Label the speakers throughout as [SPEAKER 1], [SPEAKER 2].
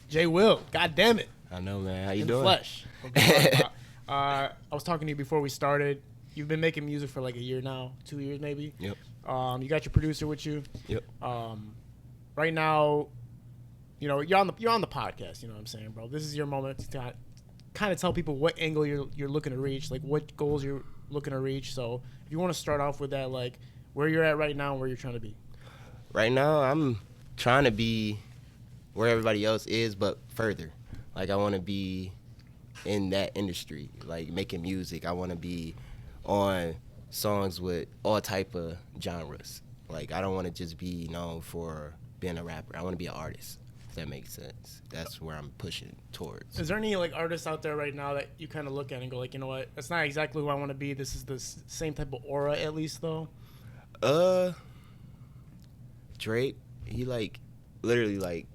[SPEAKER 1] Jay Will. God damn it.
[SPEAKER 2] I know, man. How you
[SPEAKER 1] In
[SPEAKER 2] doing?
[SPEAKER 1] flesh. I was talking to you before we started. You've been making music for like a year now, 2 years maybe.
[SPEAKER 2] Yep.
[SPEAKER 1] You got your producer with you.
[SPEAKER 2] Yep.
[SPEAKER 1] Right now, you're on the podcast. You know what I'm saying, bro? This is your moment to kind of tell people what angle you're looking to reach, like what goals you're looking to reach. So if you want to start off with that, like where you're at right now and where you're trying to be.
[SPEAKER 2] Right now, I'm trying to be where everybody else is, but further. Like, I want to be in that industry, like making music. I want to be on songs with all type of genres. Like, I don't want to just be known for being a rapper. I want to be an artist, if that makes sense. That's where I'm pushing towards.
[SPEAKER 1] Is there any like artists out there right now that you kind of look at and go like, you know what, that's not exactly who I want to be. This is the same type of aura at least though.
[SPEAKER 2] Drake, he like literally like,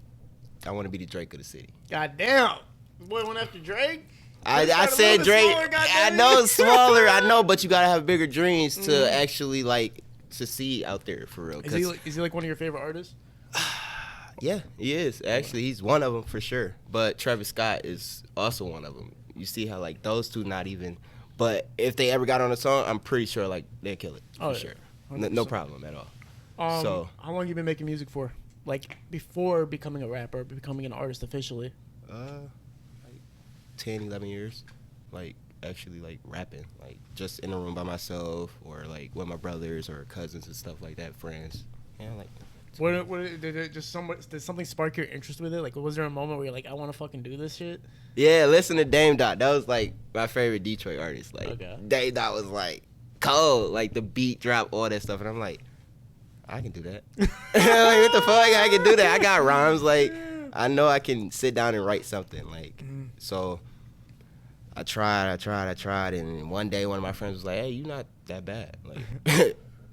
[SPEAKER 2] I want to be the Drake of the city.
[SPEAKER 1] God damn, boy went after Drake.
[SPEAKER 2] I said Drake.
[SPEAKER 1] Smaller,
[SPEAKER 2] I know it's smaller. I know, but you gotta have bigger dreams to actually like succeed out there for real.
[SPEAKER 1] Is he like one of your favorite artists?
[SPEAKER 2] Yeah, he is. Actually, he's one of them for sure. But Travis Scott is also one of them. You see how like those two not even. But if they ever got on a song, I'm pretty sure like they'd kill it for sure. No problem at all. So
[SPEAKER 1] how long you been making music for? Like before becoming a rapper, becoming an artist officially?
[SPEAKER 2] Like 10, 11 years. Like actually like rapping, like just in a room by myself or like with my brothers or cousins and stuff like that, friends. Yeah, like.
[SPEAKER 1] What did something spark your interest with it? Like, was there a moment where you're like, I want to fucking do this shit?
[SPEAKER 2] Yeah, listen to Dame Dot. That was like my favorite Detroit artist. Like Dame Dot was like cold, like the beat drop, all that stuff, and I'm like, I can do that. Like, what the fuck? I can do that. I got rhymes. Like, I know I can sit down and write something. Like, so I tried, and one day one of my friends was like, hey, you're not that bad. Like,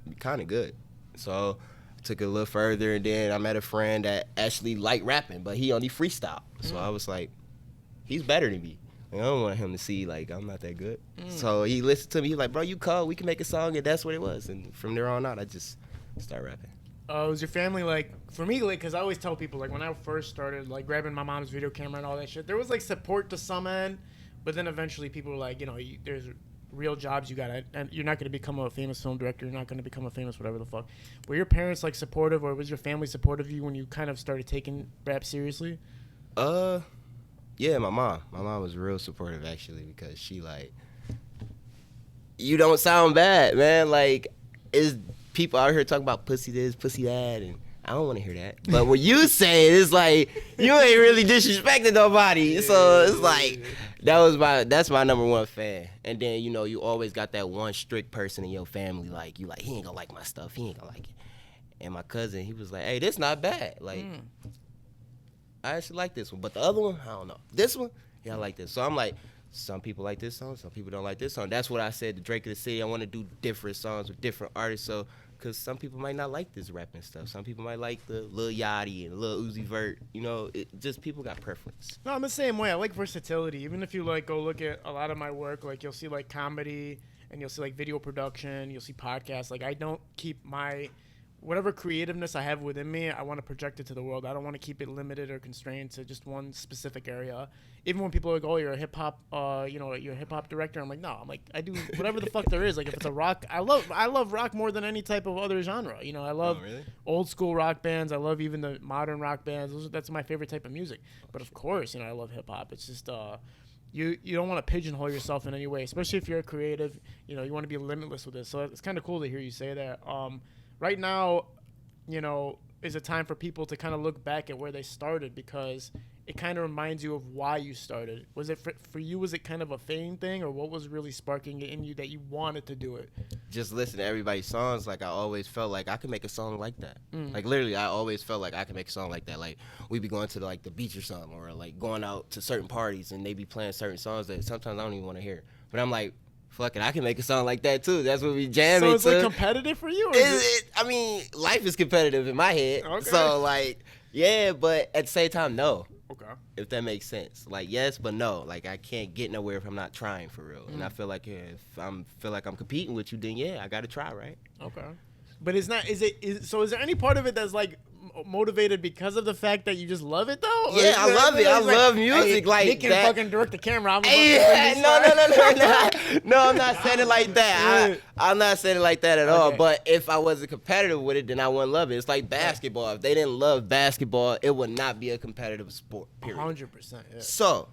[SPEAKER 2] you're kind of good. So took it a little further, and then I met a friend that actually liked rapping, but he only freestyle. So I was like, he's better than me. Like, I don't want him to see, like, I'm not that good. So he listened to me. He's like, bro, you cold. We can make a song, and that's what it was. And from there on out, I just started rapping.
[SPEAKER 1] Was your family, like, for me, like, because I always tell people, like, when I first started, like, grabbing my mom's video camera and all that shit, there was, like, support to some end, but then eventually people were like, there's real jobs you got, and you're not going to become a famous film director, you're not going to become a famous whatever the fuck. Were your parents like supportive, or was your family supportive of you when you kind of started taking rap seriously?
[SPEAKER 2] Yeah, my mom was real supportive actually, because she like, you don't sound bad, man. Like, is people out here talking about pussy this, pussy that, and I don't want to hear that. But what you say is like, you ain't really disrespecting nobody. So it's like, that's my number one fan. And then, you always got that one strict person in your family, like, you like, he ain't gonna like my stuff, he ain't gonna like it. And my cousin, he was like, hey, this not bad. Like, I actually like this one. But the other one, I don't know. This one, yeah, I like this. So I'm like, some people like this song, some people don't like this song. That's what I said to Drake of the City. I want to do different songs with different artists. So, because some people might not like this rapping stuff. Some people might like the Lil Yachty and Lil Uzi Vert. Just people got preference.
[SPEAKER 1] No, I'm the same way. I like versatility. Even if you like go look at a lot of my work, like you'll see like comedy and you'll see like video production, you'll see podcasts. Like I don't keep my whatever creativeness I have within me, I want to project it to the world. I don't want to keep it limited or constrained to just one specific area. Even when people are like, "Oh, you're a hip hop, you're a hip hop director," I'm like, "No, I'm like, I do whatever the fuck there is." Like, if it's a rock, I love rock more than any type of other genre. I love old school rock bands. I love even the modern rock bands. That's my favorite type of music. But of course, I love hip hop. It's just you don't want to pigeonhole yourself in any way, especially if you're a creative. You want to be limitless with this. So it's kind of cool to hear you say that. Right now, is a time for people to kind of look back at where they started, because it kind of reminds you of why you started. Was it for you, was it kind of a fame thing, or what was really sparking it in you that you wanted to do it?
[SPEAKER 2] Just listen to everybody's songs. Like, I always felt like I could make a song like that. Like, literally, I always felt like I could make a song like that. Like, we be going to like the beach or something, or like going out to certain parties and they be playing certain songs that sometimes I don't even want to hear. But I'm like, fuck it, I can make a song like that too. That's what we jamming.
[SPEAKER 1] So it's like competitive for you?
[SPEAKER 2] I mean, life is competitive in my head.
[SPEAKER 1] Okay.
[SPEAKER 2] So like, yeah, but at the same time, no.
[SPEAKER 1] Okay.
[SPEAKER 2] If that makes sense. Like, yes, but no. Like, I can't get nowhere if I'm not trying for real. And I feel like if I'm competing with you, then yeah, I got to try, right?
[SPEAKER 1] Okay. But is there any part of it that's like motivated because of the fact that you just love it though? Or
[SPEAKER 2] Yeah, I love it. I love music
[SPEAKER 1] hey,
[SPEAKER 2] like
[SPEAKER 1] Nick can
[SPEAKER 2] that.
[SPEAKER 1] fucking direct the camera. I'm
[SPEAKER 2] No, I'm not saying it like that. I'm not saying it like that at all. But if I wasn't competitive with it, then I wouldn't love it. It's like basketball. If they didn't love basketball, it would not be a competitive sport, period.
[SPEAKER 1] 100%. Yeah.
[SPEAKER 2] So,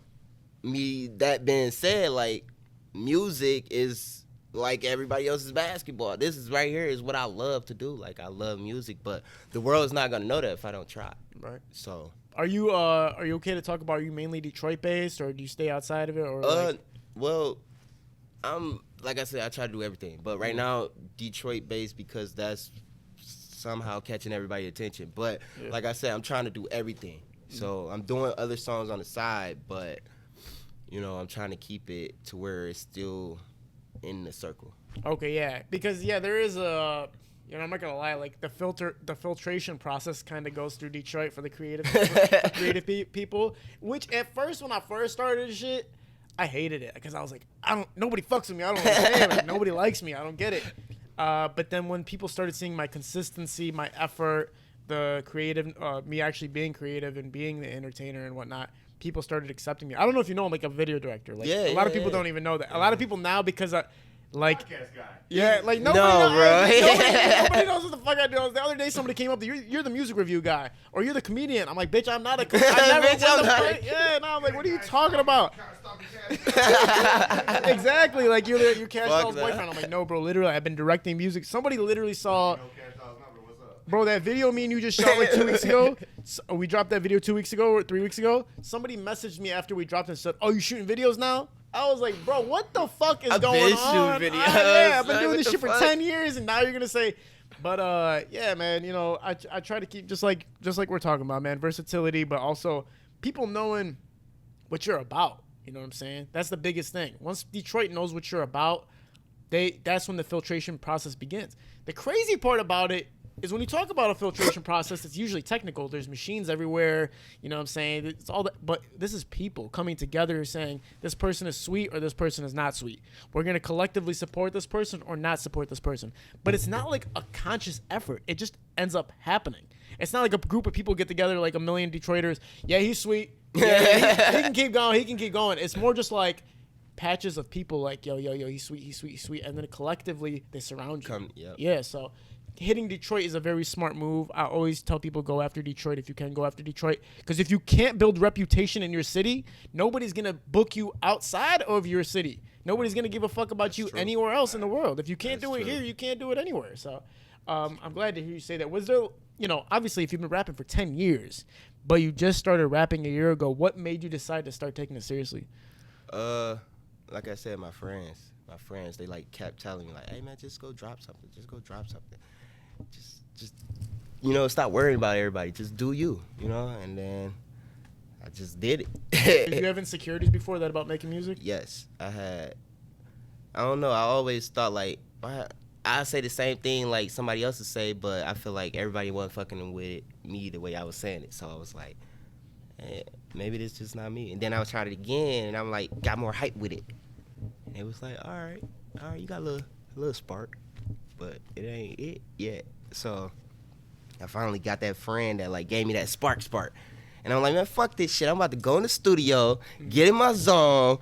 [SPEAKER 2] that being said, like, music is like everybody else's basketball. This is right here is what I love to do. Like, I love music, but the world's not gonna know that if I don't try.
[SPEAKER 1] Right.
[SPEAKER 2] So,
[SPEAKER 1] are you okay to talk about? Are you mainly Detroit based, or do you stay outside of it? Or
[SPEAKER 2] well, I'm like I said, I try to do everything, but right now Detroit based because that's somehow catching everybody's attention. But like I said, I'm trying to do everything. So I'm doing other songs on the side, but I'm trying to keep it to where it's still in the circle.
[SPEAKER 1] Okay, yeah, because there is a, I'm not gonna lie, like the filtration process kind of goes through Detroit for the creative people. Which at first, when I first started this shit, I hated it because I was like, nobody fucks with me. I don't understand. Like, nobody likes me. I don't get it. But then when people started seeing my consistency, my effort, the creative, me actually being creative and being the entertainer and whatnot, people started accepting me. I don't know if you know I'm like a video director. Like a lot of people don't even know that. A lot of people now because I like like nobody knows what the fuck I do. The other day somebody came up to you're the music review guy or you're the comedian. I'm like, bitch, I'm not a I'm like, what are you talking about? Exactly, like you're Cash Doll's boyfriend. I'm like, no, bro, literally I've been directing music. Somebody literally saw bro, that video me and you just shot like 2 weeks ago. We dropped that video 2 weeks ago or 3 weeks ago. Somebody messaged me after we dropped it and said, "Oh, you shooting videos now?" I was like, "Bro, what the fuck is going on?" Videos. I've been doing this shit for 10 years, and now you're gonna say, but yeah, man. I try to keep just like we're talking about, man, versatility, but also people knowing what you're about. You know what I'm saying? That's the biggest thing. Once Detroit knows what you're about, that's when the filtration process begins. The crazy part about it is when you talk about a filtration process, it's usually technical. There's machines everywhere. You know what I'm saying? It's all that. But this is people coming together saying this person is sweet or this person is not sweet. We're going to collectively support this person or not support this person. But it's not like a conscious effort. It just ends up happening. It's not like a group of people get together like a million Detroiters. Yeah, he's sweet. Yeah, he can keep going. He can keep going. It's more just like patches of people like, yo, he's sweet. And then collectively they surround you. Yeah, so hitting Detroit is a very smart move. I always tell people go after Detroit if you can go after Detroit. Because if you can't build reputation in your city, nobody's going to book you outside of your city. Nobody's going to give a fuck about you anywhere else in the world. If you can't do it here, you can't do it anywhere. So I'm glad to hear you say that. Was there, obviously if you've been rapping for 10 years, but you just started rapping a year ago, what made you decide to start taking it seriously?
[SPEAKER 2] Like I said, my friends, they like kept telling me like, hey man, just go drop something. Just stop worrying about everybody. Just do you, and then I just did it.
[SPEAKER 1] Did you have insecurities before that about making music?
[SPEAKER 2] Yes, I had. I don't know. I always thought like, I say the same thing like somebody else would say, but I feel like everybody wasn't fucking with me the way I was saying it. So I was like, hey, maybe this just not me. And then I was trying it again, and I'm like, got more hype with it. And it was like, all right, you got a little spark. But it ain't it yet. So I finally got that friend that like gave me that spark. And I'm like, man, fuck this shit. I'm about to go in the studio, get in my zone,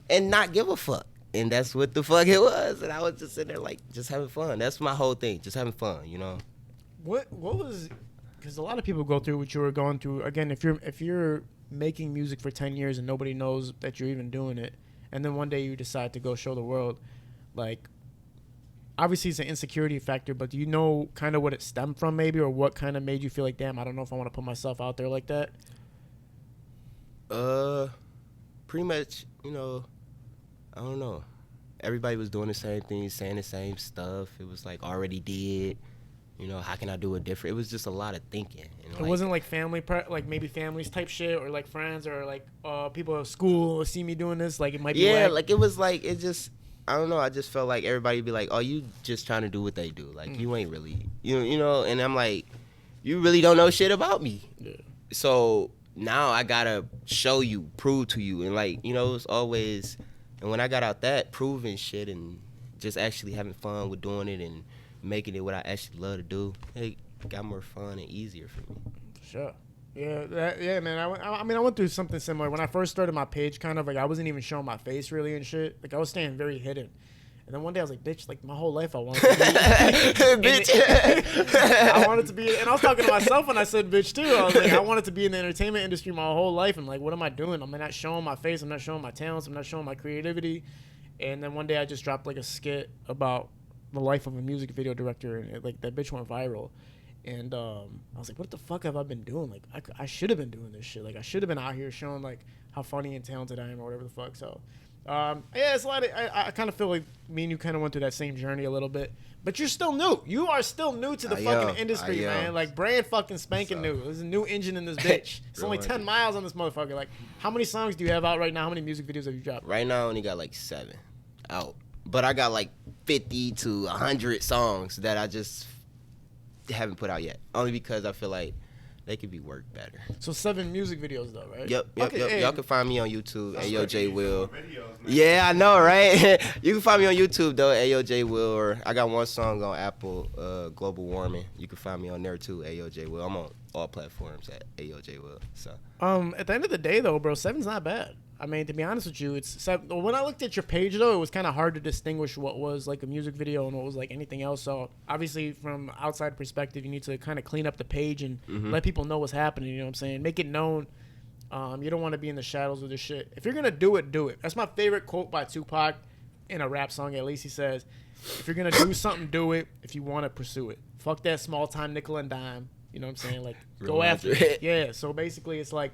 [SPEAKER 2] and not give a fuck. And that's what the fuck it was. And I was just sitting there like just having fun. That's my whole thing, just having fun,
[SPEAKER 1] What was, because a lot of people go through what you were going through. Again, if you're making music for 10 years and nobody knows that you're even doing it, and then one day you decide to go show the world, like, obviously it's an insecurity factor, but do you know kind of what it stemmed from maybe, or what kind of made you feel like, damn, I don't know if I want to put myself out there like that?
[SPEAKER 2] Pretty much, I don't know. Everybody was doing the same thing, saying the same stuff. It was like already did. How can I do it different? It was just a lot of thinking. And
[SPEAKER 1] it wasn't like family, like maybe families type shit, or like friends, or like people at school see me doing this. Like it might be.
[SPEAKER 2] Yeah, like it was like it just. I don't know. I just felt like everybody be like, "Oh, you just trying to do what they do. Like you ain't really, And I'm like, you really don't know shit about me. Yeah. So now I gotta show you, prove to you, and like it's always. And when I got out that proving shit and just actually having fun with doing it and making it what I actually love to do, got more fun and easier for me.
[SPEAKER 1] For sure. Yeah, man. I mean, I went through something similar when I first started my page. Kind of like I wasn't even showing my face really and shit. Like I was staying very hidden. And then one day I was like, bitch, like my whole life I wanted to be. Bitch. I wanted to be, and I was talking to myself when I said bitch too. I was like, I wanted to be in the entertainment industry my whole life. And like, what am I doing? I'm not showing my face. I'm not showing my talents. I'm not showing my creativity. And then one day I just dropped like a skit about the life of a music video director. And like that bitch went viral. And I was like, what the fuck have I been doing? Like, I should have been doing this shit. Like, I should have been out here showing like how funny and talented I am or whatever the fuck. So. Yeah, it's a lot of, I kind of feel like me and you kind of went through that same journey a little bit, but you're still new. You are still new to the fucking industry, man. Like brand fucking spanking new. There's a new engine in this bitch. It's only 10 miles on this motherfucker. Like, how many songs do you have out right now? How many music videos have you dropped?
[SPEAKER 2] Right now, I only got like 7 out, but I got like 50 to 100 songs that I just haven't put out yet. Only because I feel like they could be worked better.
[SPEAKER 1] So 7 music videos though, right?
[SPEAKER 2] Yep. Hey. Y'all can find me on YouTube, Ayo J Will. Yeah, I know, right? You can find me on YouTube though, Ayo J Will, or I got one song on Apple, Global Warming. You can find me on there too, Ayo J Will. I'm on all platforms at Ayo J Will. So.
[SPEAKER 1] At the end of the day though, bro, 7's not bad. I mean, to be honest with you, it's 7. When I looked at your page though, it was kind of hard to distinguish what was like a music video and what was like anything else. So obviously, from outside perspective, you need to kind of clean up the page and let people know what's happening. You know what I'm saying? Make it known. You don't want to be in the shadows with this shit. If you're gonna do it, do it. That's my favorite quote by Tupac in a rap song. At least he says, "If you're gonna do something, do it. If you want to pursue it, fuck that small time nickel and dime." You know what I'm saying? Like, go after it. Yeah. So basically, it's like.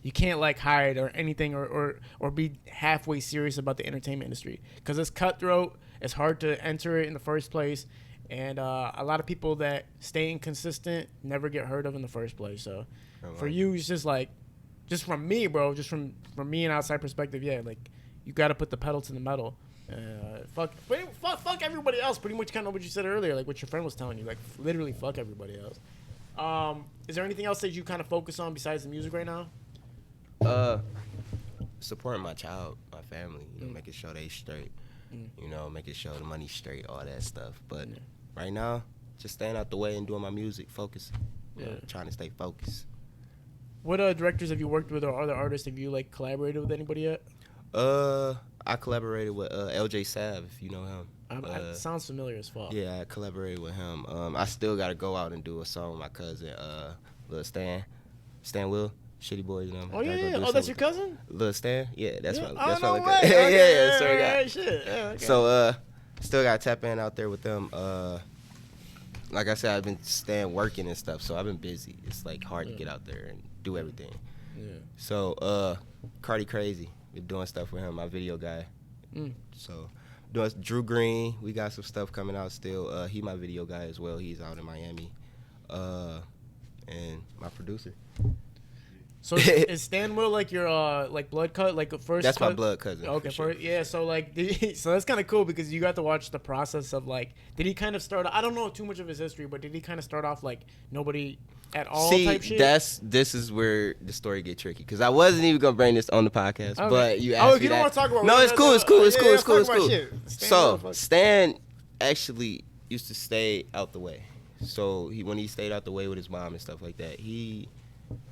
[SPEAKER 1] You can't like hide or anything or be halfway serious about the entertainment industry because it's cutthroat. It's hard to enter it in the first place, and a lot of people that stay inconsistent never get heard of in the first place. So for you, it's just like, just from me, bro, just from me and outside perspective, yeah, like you got to put the pedal to the metal. Fuck everybody else. Pretty much kind of what you said earlier, like what your friend was telling you, like literally fuck everybody else. Is there anything else that you kind of focus on besides the music right now?
[SPEAKER 2] Supporting my child, my family, you know, making sure they straight, you know, making sure the money's straight, all that stuff. But right now, just staying out the way and doing my music, focus, trying to stay focused.
[SPEAKER 1] What directors have you worked with or other artists have you like collaborated with anybody yet?
[SPEAKER 2] I collaborated with LJ Sav, if you know him.
[SPEAKER 1] Sounds familiar as fuck.
[SPEAKER 2] Yeah, I collaborated with him. I still got to go out and do a song with my cousin, Lil Stan Will. Shitty Boys, you know.
[SPEAKER 1] Oh yeah. Oh, that's your cousin?
[SPEAKER 2] Lil Stan? Yeah, that's my
[SPEAKER 1] cousin.
[SPEAKER 2] Yeah, sorry,
[SPEAKER 1] right, shit. Yeah, okay.
[SPEAKER 2] So still gotta tap in out there with them. Like I said, I've been staying working and stuff, so I've been busy. It's like hard to get out there and do everything. Yeah. So Cardi Crazy, been doing stuff with him, my video guy. So doing Drew Green, we got some stuff coming out still. He my video guy as well. He's out in Miami. And my producer.
[SPEAKER 1] So is Stan Will like your like blood cut, like a first?
[SPEAKER 2] That's my blood cousin.
[SPEAKER 1] Okay,
[SPEAKER 2] sure.
[SPEAKER 1] Yeah. So like, so that's kind of cool because you got to watch the process of like, did he kind of start? I don't know too much of his history, but did he kind of start off like nobody at all type shit?
[SPEAKER 2] This is where the story get tricky because I wasn't even gonna bring this on the podcast, but you asked me
[SPEAKER 1] if you don't want to talk about
[SPEAKER 2] no, it's cool. So
[SPEAKER 1] Stan
[SPEAKER 2] actually used to stay out the way. So when he stayed out the way with his mom and stuff like that, you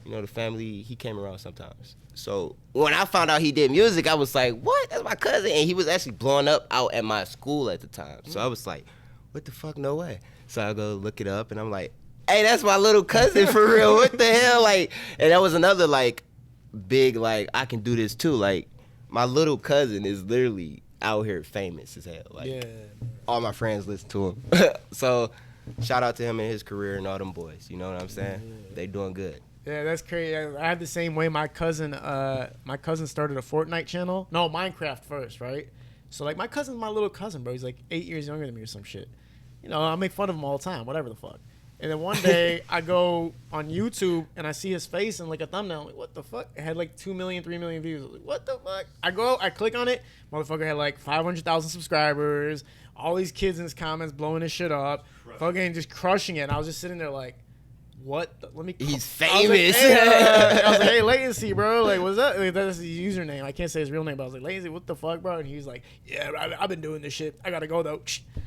[SPEAKER 2] know, the family, he came around sometimes. So when I found out he did music, I was like, what? That's my cousin. And he was actually blowing up out at my school at the time. So I was like, what the fuck? No way. So I go look it up and I'm like, hey, that's my little cousin for real. What the hell? Like, and that was another like big, like, I can do this too. Like, my little cousin is literally out here famous as hell. Like, all my friends listen to him. So shout out to him and his career and all them boys. You know what I'm saying? They doing good.
[SPEAKER 1] Yeah, that's crazy. I have the same way. My cousin started a Fortnite channel. No, Minecraft first, right? So like my cousin's my little cousin, bro. He's like 8 years younger than me or some shit. You know, I make fun of him all the time, whatever the fuck. And then one day I go on YouTube and I see his face and like a thumbnail. I'm like, what the fuck? It had like 2 million, 3 million views. I was like, what the fuck? I click on it. Motherfucker had like 500,000 subscribers. All these kids in his comments blowing his shit up. Fucking just crushing it. And I was just sitting there like, what? Let me.
[SPEAKER 2] He's famous.
[SPEAKER 1] I was like, hey, Latency, bro. Like, what's up? Like, that's his username. I can't say his real name, but I was like, Latency, what the fuck, bro? And he was like, yeah, I've been doing this shit. I gotta go though.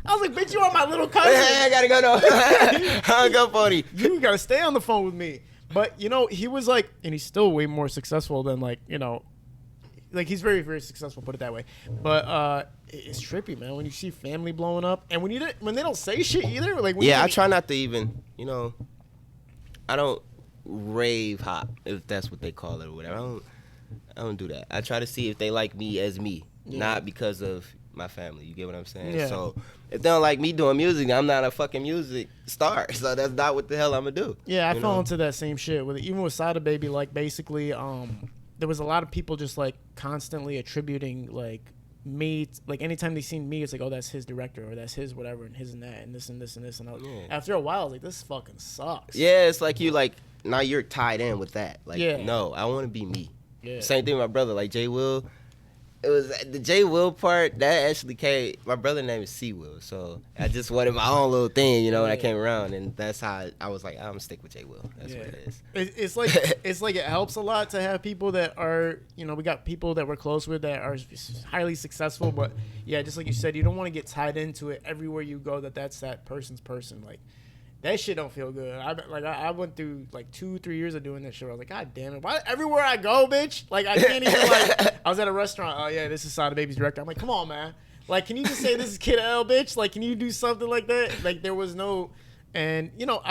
[SPEAKER 1] I was like, bitch, you are my little cousin.
[SPEAKER 2] I gotta go though. Hung up on you.
[SPEAKER 1] You gotta stay on the phone with me. But you know, he was like, and he's still way more successful than like, you know, like he's very, very successful. Put it that way. But it's trippy, man. When you see family blowing up, and when they don't say shit either. Like, when
[SPEAKER 2] I try not to even, you know. I don't rave hop, if that's what they call it or whatever. I don't do that. I try to see if they like me as me, not because of my family. You get what I'm saying?
[SPEAKER 1] Yeah.
[SPEAKER 2] So if they don't like me doing music, I'm not a fucking music star. So that's not what the hell I'm gonna do.
[SPEAKER 1] Yeah, I fell into that same shit even with Sada Baby. Like, basically, there was a lot of people just like constantly attributing like me, like anytime they seen me, it's like, oh, that's his director or that's his whatever and his and that and this and this and this and after a while, I was like, this fucking sucks.
[SPEAKER 2] Yeah, it's like you like now you're tied in with that. Like,
[SPEAKER 1] yeah.
[SPEAKER 2] No, I want to be me.
[SPEAKER 1] Yeah.
[SPEAKER 2] Same thing with my brother, like J Will. It was the J Will part that actually came. My brother's name is C Will, so I just wanted my own little thing, you know, when I came around, and that's how I was like, I'm gonna stick with J Will. That's what it is.
[SPEAKER 1] It's like it helps a lot to have people that are, you know, we got people that we're close with that are highly successful, but yeah, just like you said, you don't want to get tied into it everywhere you go. That's that person's person. Like, that shit don't feel good. I went through like 2-3 years of doing that shit. I was like, God damn it! Why everywhere I go, bitch? Like, I can't even like. I was at a restaurant. Oh yeah, this is Sada Baby's director. I'm like, come on, man. Like, can you just say this is Kid L, bitch? Like, can you do something like that? Like, there was no, and you know,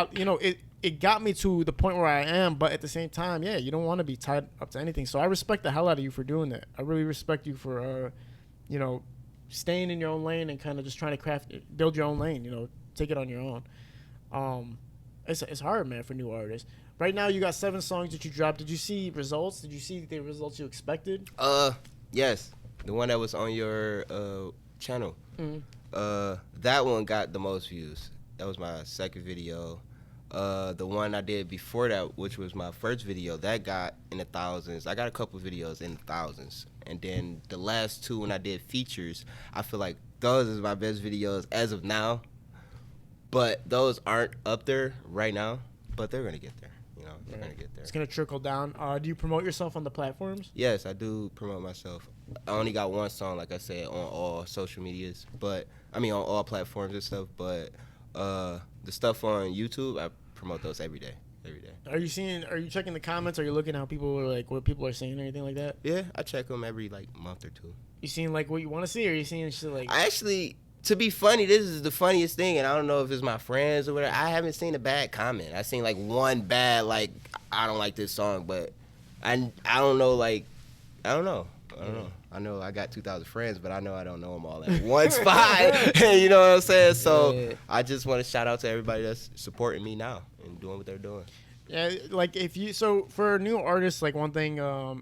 [SPEAKER 1] it got me to the point where I am. But at the same time, yeah, you don't want to be tied up to anything. So I respect the hell out of you for doing that. I really respect you for, you know, staying in your own lane and kind of just trying to build your own lane. You know, take it on your own. It's hard, man, for new artists. Right now, you got 7 songs that you dropped. Did you see results? Did you see the results you expected?
[SPEAKER 2] Yes, the one that was on your channel. Mm-hmm. That one got the most views. That was my second video. The one I did before that, which was my first video, that got in the thousands. I got a couple videos in the thousands, and then the last 2 when I did features, I feel like those is my best videos as of now. But those aren't up there right now, but they're gonna get there. You know, they're gonna get there.
[SPEAKER 1] It's gonna trickle down. Do you promote yourself on the platforms?
[SPEAKER 2] Yes, I do promote myself. I only got one song, like I said, on all social medias, but I mean on all platforms and stuff. But the stuff on YouTube, I promote those every day. Are you checking the comments? Are you looking at how people are like, what people are saying or anything like that? Yeah, I check them every like month or 2.
[SPEAKER 1] You seeing like what you want to see, or you seeing shit like?
[SPEAKER 2] I actually. To be funny, this is the funniest thing, and I don't know if it's my friends or whatever. I haven't seen a bad comment. I seen like one bad, like, I don't like this song, but I don't know, like, I don't know. I know I got 2,000 friends, but I know I don't know them all at one spot. You know what I'm saying? So I just want to shout out to everybody that's supporting me now and doing what they're doing.
[SPEAKER 1] Yeah, like so for new artists, like one thing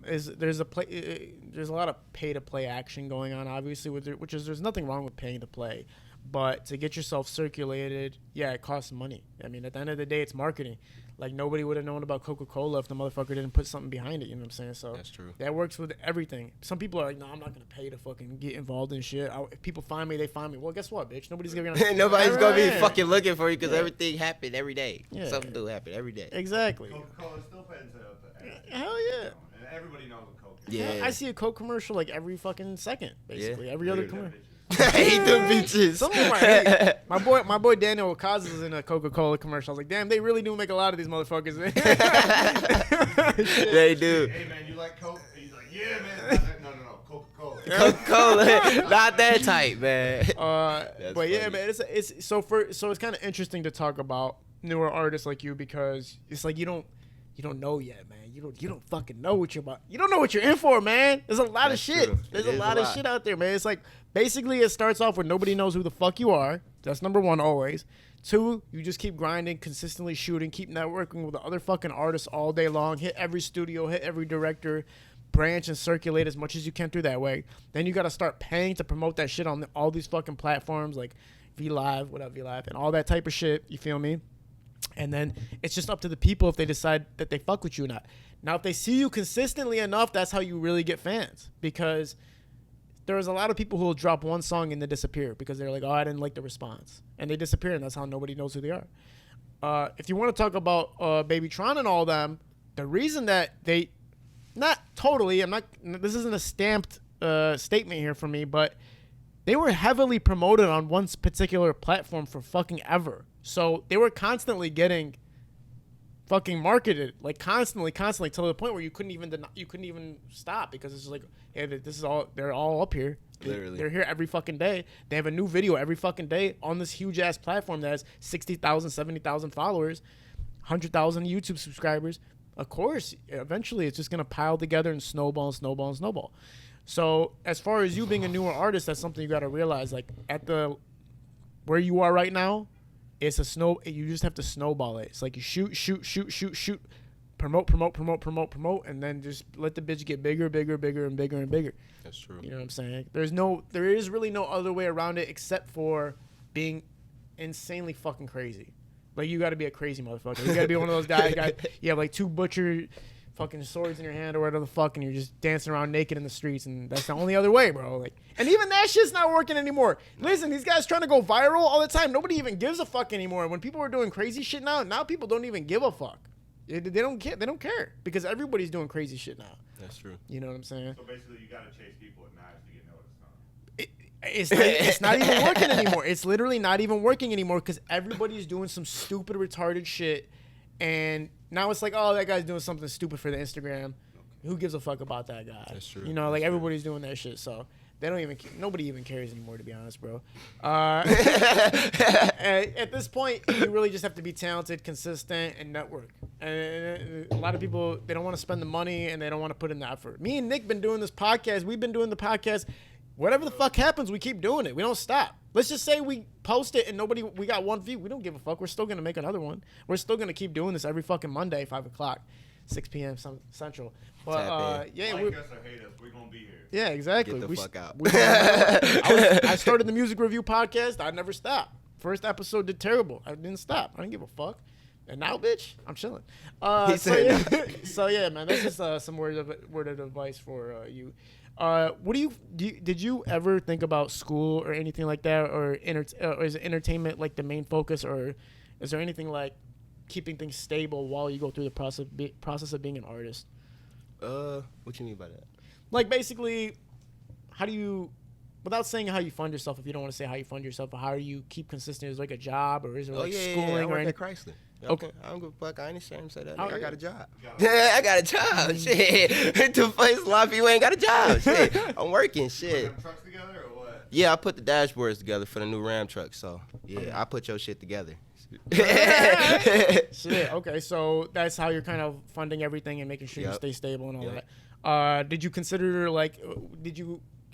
[SPEAKER 1] is there's a lot of pay to play action going on, obviously, there's nothing wrong with paying to play, but to get yourself circulated, yeah, it costs money. I mean, at the end of the day, it's marketing. Like, nobody would have known about Coca-Cola if the motherfucker didn't put something behind it. You know what I'm saying? So
[SPEAKER 2] that's true. That
[SPEAKER 1] works with everything. Some people are like, no, I'm not gonna pay to fucking get involved in shit. If people find me, they find me. Well, guess what, bitch? Nobody's gonna
[SPEAKER 2] be fucking looking for you because everything happened every day. Yeah. Something do happen every day.
[SPEAKER 1] Exactly.
[SPEAKER 3] Coca-Cola still paying to
[SPEAKER 1] hell yeah.
[SPEAKER 3] And everybody knows what Coke is.
[SPEAKER 2] Yeah.
[SPEAKER 1] I see a Coke commercial like every fucking second, basically. Every other commercial.
[SPEAKER 2] I hate them bitches.
[SPEAKER 1] Some of them I hate. My boy Daniel Ocasio was in a Coca-Cola commercial. I was like, damn, they really do make a lot of these motherfuckers.
[SPEAKER 2] They do.
[SPEAKER 3] Hey man, you like Coke? He's like, yeah man. No, Coca-Cola.
[SPEAKER 2] Coca-Cola, not that type, man.
[SPEAKER 1] But funny. Yeah, man, it's so it's kind of interesting to talk about newer artists like you, because it's like you don't know yet, man. You don't fucking know what you're about. You don't know what you're in for, man. There's a lot of shit.
[SPEAKER 2] True.
[SPEAKER 1] There's a lot of shit out there, man. It's like basically it starts off with nobody knows who the fuck you are. That's number 1 always. 2, you just keep grinding, consistently shooting, keep networking with the other fucking artists all day long. Hit every studio, hit every director, branch and circulate as much as you can through that way. Then you got to start paying to promote that shit on all these fucking platforms like VLive, VLive, and all that type of shit. You feel me? And then it's just up to the people if they decide that they fuck with you or not. Now, if they see you consistently enough, that's how you really get fans. Because there's a lot of people who will drop one song and then disappear because they're like, oh, I didn't like the response. And they disappear, and that's how nobody knows who they are. if you want to talk about Baby Tron and all them, the reason that they, not totally, this isn't a stamped statement here for me, but they were heavily promoted on one particular platform for fucking ever. So they were constantly getting fucking marketed, like constantly to the point where you couldn't even stop, because it's just like, hey, they're all up here.
[SPEAKER 2] Literally.
[SPEAKER 1] They're here every fucking day. They have a new video every fucking day on this huge ass platform that has 60,000, 70,000 followers, 100,000 YouTube subscribers. Of course, eventually it's just going to pile together and snowball and snowball and snowball. So as far as you being a newer artist, that's something you got to realize. Like where you are right now, you just have to snowball it. It's like you shoot, promote, and then just let the bitch get bigger, and bigger.
[SPEAKER 2] That's true.
[SPEAKER 1] You know what I'm saying? There is really no other way around it except for being insanely fucking crazy. Like, you got to be a crazy motherfucker. You got to be one of those guys, you have like 2 butcher fucking swords in your hand or whatever the fuck, and you're just dancing around naked in the streets, and that's the only other way, bro. Like, and even that shit's not working anymore. Listen, these guys trying to go viral all the time. Nobody even gives a fuck anymore. When people are doing crazy shit now people don't even give a fuck. They don't care because everybody's doing crazy shit now.
[SPEAKER 2] That's true.
[SPEAKER 1] You know what I'm saying?
[SPEAKER 3] So basically, you gotta chase people with knives to get noticed, huh?
[SPEAKER 1] It's not even working anymore. It's literally not even working anymore because everybody's doing some stupid, retarded shit. And now it's like, oh, that guy's doing something stupid for the Instagram. Okay. Who gives a fuck about that guy?
[SPEAKER 2] That's true.
[SPEAKER 1] You know, like, everybody's doing that shit. So they don't even, nobody even cares anymore, to be honest, bro. At this point, you really just have to be talented, consistent, and network. And a lot of people, they don't want to spend the money and they don't want to put in the effort. Me and Nick been doing this podcast. We've been doing the podcast. Whatever the fuck happens, we keep doing it. We don't stop. Let's just say we post it and we got 1 view. We don't give a fuck. We're still going to make another one. We're still going to keep doing this every fucking Monday, 5 o'clock, 6 p.m. Central. But,
[SPEAKER 3] Like us or hate us, we're going to be here.
[SPEAKER 1] Yeah, exactly.
[SPEAKER 2] Get the fuck out.
[SPEAKER 1] I started the music review podcast. I never stopped. First episode did terrible. I didn't stop. I didn't give a fuck. And now, bitch, I'm chilling. So yeah, man, that's just some word of advice for you. Did you ever think about school or anything like that, or is entertainment like the main focus, or is there anything like keeping things stable while you go through the process of being an artist?
[SPEAKER 2] What you mean by that?
[SPEAKER 1] Like, basically, how do you, without saying how you fund yourself, if you don't want to say how you fund yourself, but how do you keep consistent? Is it like a job, or is it like schooling?
[SPEAKER 2] I
[SPEAKER 1] or
[SPEAKER 2] work
[SPEAKER 1] anything?
[SPEAKER 2] at Chrysler.
[SPEAKER 1] Okay.
[SPEAKER 2] I don't give a fuck. I ain't ashamed to say that.
[SPEAKER 1] Oh,
[SPEAKER 2] I
[SPEAKER 1] yeah.
[SPEAKER 2] got a job. I got a job. Shit. To face sloppy, you ain't got a job. Shit. I'm working. Shit.
[SPEAKER 3] Put them trucks together or what?
[SPEAKER 2] Yeah, I put the dashboards together for the new Ram truck. So, yeah, I put your shit together.
[SPEAKER 1] Shit. Okay, so that's how you're kind of funding everything and making sure you stay stable and all that. Did you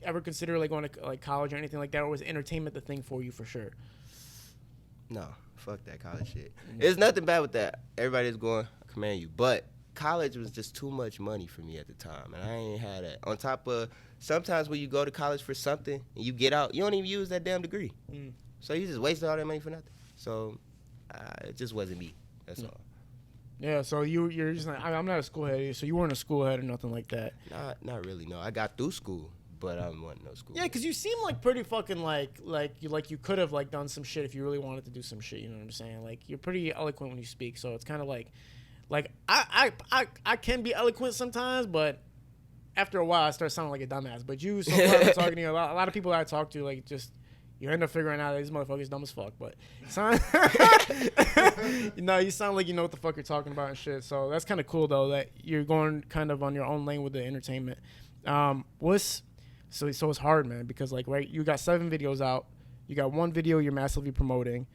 [SPEAKER 1] ever consider like going to like college or anything like that, or was entertainment the thing for you for sure?
[SPEAKER 2] No, fuck that college shit. There's nothing bad with that. Everybody's going, I commend you. But college was just too much money for me at the time, and I ain't had that. On top of, sometimes when you go to college for something and you get out, you don't even use that damn degree. So you just wasted all that money for nothing. So it just wasn't me. That's all.
[SPEAKER 1] Yeah, so you're just like, I'm not a school head, so you weren't a school head or nothing like that.
[SPEAKER 2] Not really, no. I got through school, but I wasn't no school.
[SPEAKER 1] Yeah, because you seem like pretty fucking like you could have like done some shit if you really wanted to do some shit. You know what I'm saying? Like, you're pretty eloquent when you speak, so it's kind of like I can be eloquent sometimes, but after a while I start sounding like a dumbass. But you, so far, I'm talking to you, a lot of people that I talk to, like, just you end up figuring out these motherfuckers dumb as fuck. But you sound like you know what the fuck you're talking about and shit. So that's kind of cool though that you're going kind of on your own lane with the entertainment. So it's hard, man, because like, right, you got 7 videos out, you got 1 video you're massively promoting.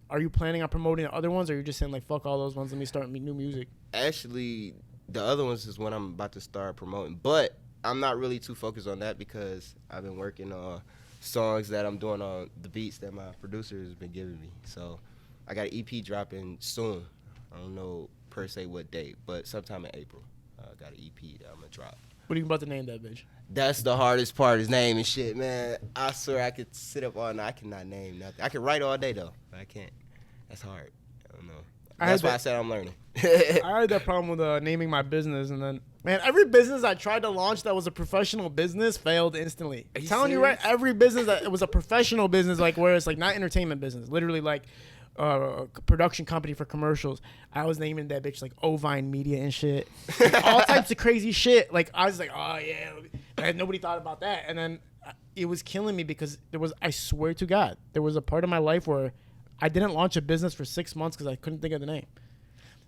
[SPEAKER 1] Are you planning on promoting the other ones, or are you just saying like, fuck all those ones, let me start new music?
[SPEAKER 2] Actually, the other ones is when I'm about to start promoting, but I'm not really too focused on that because I've been working on songs that I'm doing on the beats that my producer has been giving me. So I got an EP dropping soon. I don't know per se what date, but sometime in April. I got an EP that I'm gonna drop.
[SPEAKER 1] What are you about to name that bitch? That's
[SPEAKER 2] the hardest part, is naming shit, man. I swear I could sit up all night. I cannot name nothing. I can write all day though, but I can't. That's hard. I don't know. That's why I said I'm learning.
[SPEAKER 1] I had that problem with naming my business, and then, man, every business I tried to launch that was a professional business failed instantly. I'm telling you, right? Every business that it was a professional business, like where it's like not entertainment business, literally like production company for commercials. I was naming that bitch like Ovine Media and shit, like, all types of crazy shit. Like I was like, oh yeah, nobody thought about that. And then it was killing me because I swear to God, there was a part of my life where I didn't launch a business for 6 months because I couldn't think of the name.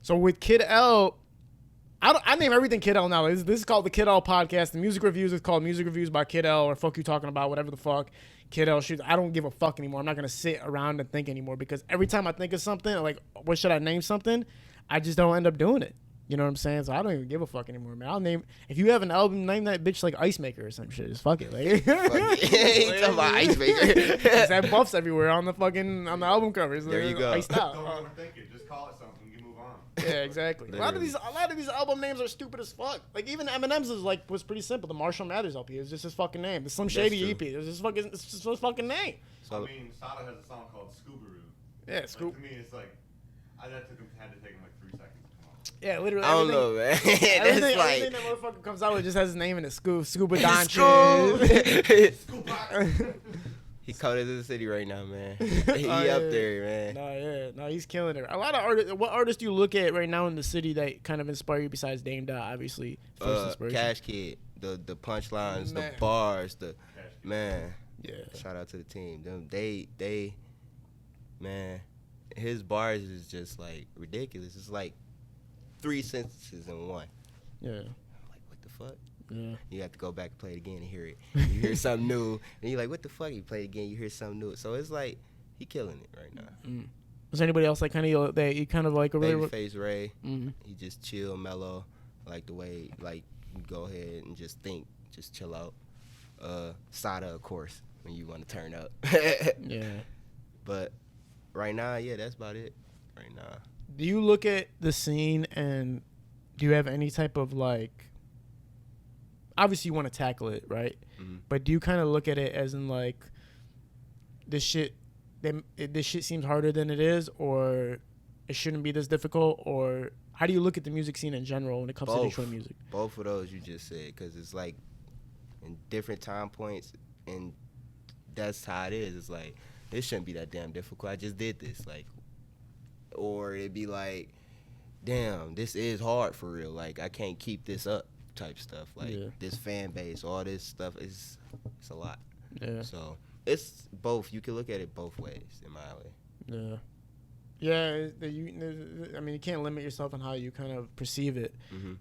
[SPEAKER 1] So with Kid L, I name everything Kid L now. This is called the Kid L podcast. The music reviews is called Music Reviews by Kid L, or Fuck You Talking About, whatever the fuck. Kid L shoots. I don't give a fuck anymore. I'm not going to sit around and think anymore because every time I think of something, like, what should I name something? I just don't end up doing it. You know what I'm saying? So I don't even give a fuck anymore, man. I'll name, if you have an album, name that bitch like Ice Maker or some shit. Just fuck it. Like,
[SPEAKER 2] Fuck it. You talking about Ice Maker.
[SPEAKER 1] Just have buffs everywhere on the album covers.
[SPEAKER 2] There you go.
[SPEAKER 1] Iced out.
[SPEAKER 3] Don't overthink it. Just call it something. You can move on.
[SPEAKER 1] Yeah, exactly. A lot of these album names are stupid as fuck. Like even Eminem's was pretty simple. The Marshall Mathers LP is just his fucking name. The Slim Shady EP is it's just his fucking name.
[SPEAKER 3] So, I mean, Sada has a song called Scoobaroo.
[SPEAKER 1] Yeah, Scoop.
[SPEAKER 3] Like, to me, it's like had to take him like 3 seconds.
[SPEAKER 1] Yeah, literally.
[SPEAKER 2] I don't know, man.
[SPEAKER 1] Everything that motherfucker comes out with just has his name in it. Scuba Doncic.
[SPEAKER 2] He cold as the city right now, man. He up there, man.
[SPEAKER 1] No, he's killing it. A lot of artists. What artists do you look at right now in the city that kind of inspire you besides Dame Dot, obviously?
[SPEAKER 2] Cash Kid, the punchlines, the bars, man.
[SPEAKER 1] Yeah.
[SPEAKER 2] Shout out to the team. They, man, his bars is just like ridiculous. It's like 3 sentences in one.
[SPEAKER 1] Yeah.
[SPEAKER 2] I'm like, what the fuck?
[SPEAKER 1] Yeah.
[SPEAKER 2] You have to go back and play it again and hear it. You hear something new, and you're like, what the fuck? You play it again, you hear something new. So it's like he killing it right now.
[SPEAKER 1] Mm. Is there anybody else like kind of that you kind of like really?
[SPEAKER 2] Babyface Ray, he just chill, mellow, like the way like you go ahead and just think, just chill out. Sada, of course, when you want to turn up.
[SPEAKER 1] Yeah.
[SPEAKER 2] But right now, yeah, that's about it. Right now.
[SPEAKER 1] Do you look at the scene and do you have any type of like? Obviously, you want to tackle it, right? Mm-hmm. But do you kind of look at it as in like, this shit seems harder than it is, or it shouldn't be this difficult, or how do you look at the music scene in general when it comes to Detroit music?
[SPEAKER 2] Both of those you just said, because it's like in different time points, and that's how it is. It's like, this shouldn't be that damn difficult. I just did this, like, or it'd be like, damn, this is hard for real. Like, I can't keep this up. Type stuff like this fan base, all this stuff it's a lot. Yeah. So it's both. You can look at it both ways, in my way.
[SPEAKER 1] Yeah. I mean, you can't limit yourself on how you kind of perceive it,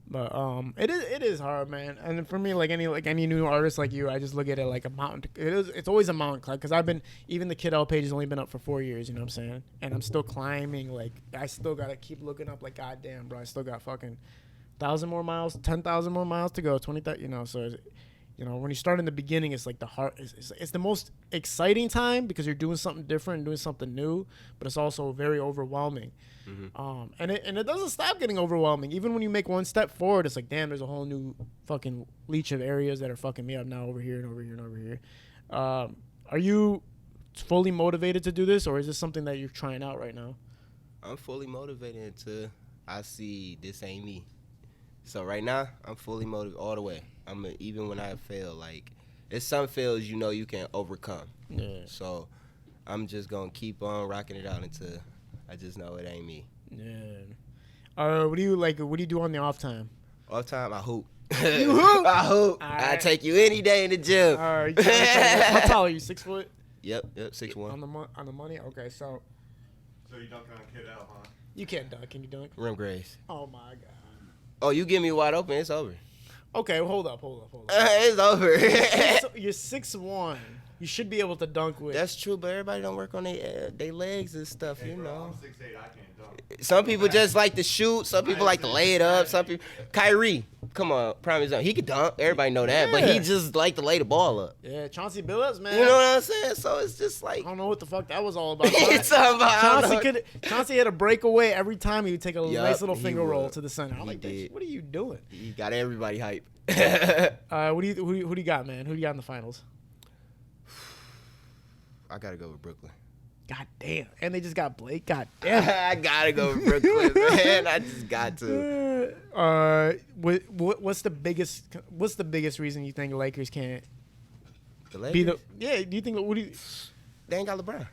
[SPEAKER 1] but it is hard, man. And for me, like any new artist like you, I just look at it like a mountain. It's always a mountain climb because even the Kid L page has only been up for 4 years. You know what I'm saying? And I'm still climbing. Like I still gotta keep looking up. Like goddamn, bro, I still got fucking 1,000 more miles, 10,000 more miles to go, 20,000, you know, so, you know, when you start in the beginning, it's like it's the most exciting time because you're doing something different, doing something new, but it's also very overwhelming. And it doesn't stop getting overwhelming. Even when you make one step forward, it's like, damn, there's a whole new fucking leech of areas that are fucking me up now over here and over here and over here. Are you fully motivated to do this, or is this something that you're trying out right now?
[SPEAKER 2] I'm fully motivated until I see this ain't me. So right now, I'm fully motivated all the way. Even when I fail, like, there's some fails you can overcome. Yeah. So I'm just gonna keep on rocking it out until I just know it ain't me.
[SPEAKER 1] Yeah. What do you do on the off time?
[SPEAKER 2] Off time, I hoop.
[SPEAKER 1] You hoop?
[SPEAKER 2] I hoop.
[SPEAKER 1] Right.
[SPEAKER 2] I take you any day in the gym.
[SPEAKER 1] All right. How tall are you? 6 foot?
[SPEAKER 2] Yep, 6'1".
[SPEAKER 1] On the money? Okay, so
[SPEAKER 3] you dunking on Kid L, huh?
[SPEAKER 1] You can't dunk. Can you dunk?
[SPEAKER 2] Rim grace.
[SPEAKER 1] Oh my god.
[SPEAKER 2] Oh, you get me wide open, it's over.
[SPEAKER 1] Okay, well, hold up.
[SPEAKER 2] It's over.
[SPEAKER 1] You're 6'1". You should be able to dunk with.
[SPEAKER 2] That's true, but everybody don't work on their legs and stuff,
[SPEAKER 3] Hey,
[SPEAKER 2] you
[SPEAKER 3] bro,
[SPEAKER 2] know.
[SPEAKER 3] I'm 6'8", I can't dunk.
[SPEAKER 2] Some people just like to shoot. Some people like to lay it up. Some people, Kyrie, come on, prime example. He can dunk. Everybody know that, but he just like to lay the ball up.
[SPEAKER 1] Yeah, Chauncey Billups, man.
[SPEAKER 2] You know what I'm saying? So it's just like,
[SPEAKER 1] I don't know what the fuck that was all about.
[SPEAKER 2] it's about
[SPEAKER 1] Chauncey had a breakaway every time he would take a nice little finger roll to the center. I'm like, what are you doing?
[SPEAKER 2] He got everybody hype.
[SPEAKER 1] Who do you got, man? Who do you got in the finals?
[SPEAKER 2] I gotta go with Brooklyn.
[SPEAKER 1] God damn. And they just got Blake. God damn.
[SPEAKER 2] I gotta go with Brooklyn, man. I just got to.
[SPEAKER 1] What's the biggest reason you think Lakers can't
[SPEAKER 2] The Lakers?
[SPEAKER 1] do you think
[SPEAKER 2] They ain't got LeBron.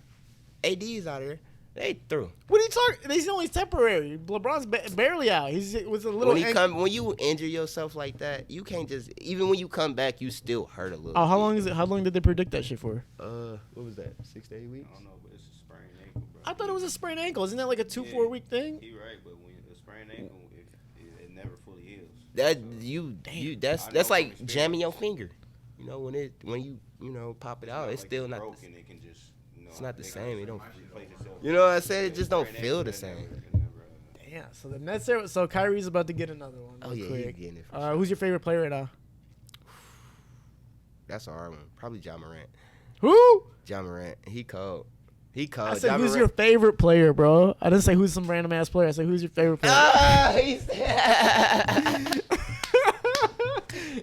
[SPEAKER 2] AD's out here. They through.
[SPEAKER 1] What are you talking? He's only temporary. LeBron's barely out. He's with a little.
[SPEAKER 2] When you injure yourself like that, you can't just. Even when you come back, you still hurt a little.
[SPEAKER 1] Oh, how long is it? How long did they predict that shit for?
[SPEAKER 2] What was that? 6 to 8 weeks?
[SPEAKER 3] I don't know, but it's a sprained ankle, bro.
[SPEAKER 1] I thought it was a sprained ankle. Isn't that like a 4 week thing?
[SPEAKER 3] He right, but when a sprained ankle, it never fully heals.
[SPEAKER 2] That's like jamming your finger. You know, when you pop it out, it's
[SPEAKER 3] like
[SPEAKER 2] still not.
[SPEAKER 3] Broken, it can just.
[SPEAKER 2] It's not the same. It don't.
[SPEAKER 3] Replace itself.
[SPEAKER 2] You know what I said? It just don't feel the same.
[SPEAKER 1] Damn. So the Nets are. So Kyrie's about to get another one.
[SPEAKER 2] Oh yeah,
[SPEAKER 1] quick.
[SPEAKER 2] he's getting it. For sure.
[SPEAKER 1] Who's your favorite player right now?
[SPEAKER 2] That's a hard one. Probably John Morant.
[SPEAKER 1] Who?
[SPEAKER 2] John Morant. He cold.
[SPEAKER 1] I said, who's your favorite player, bro? I didn't say who's some random ass player. I said, who's your favorite player?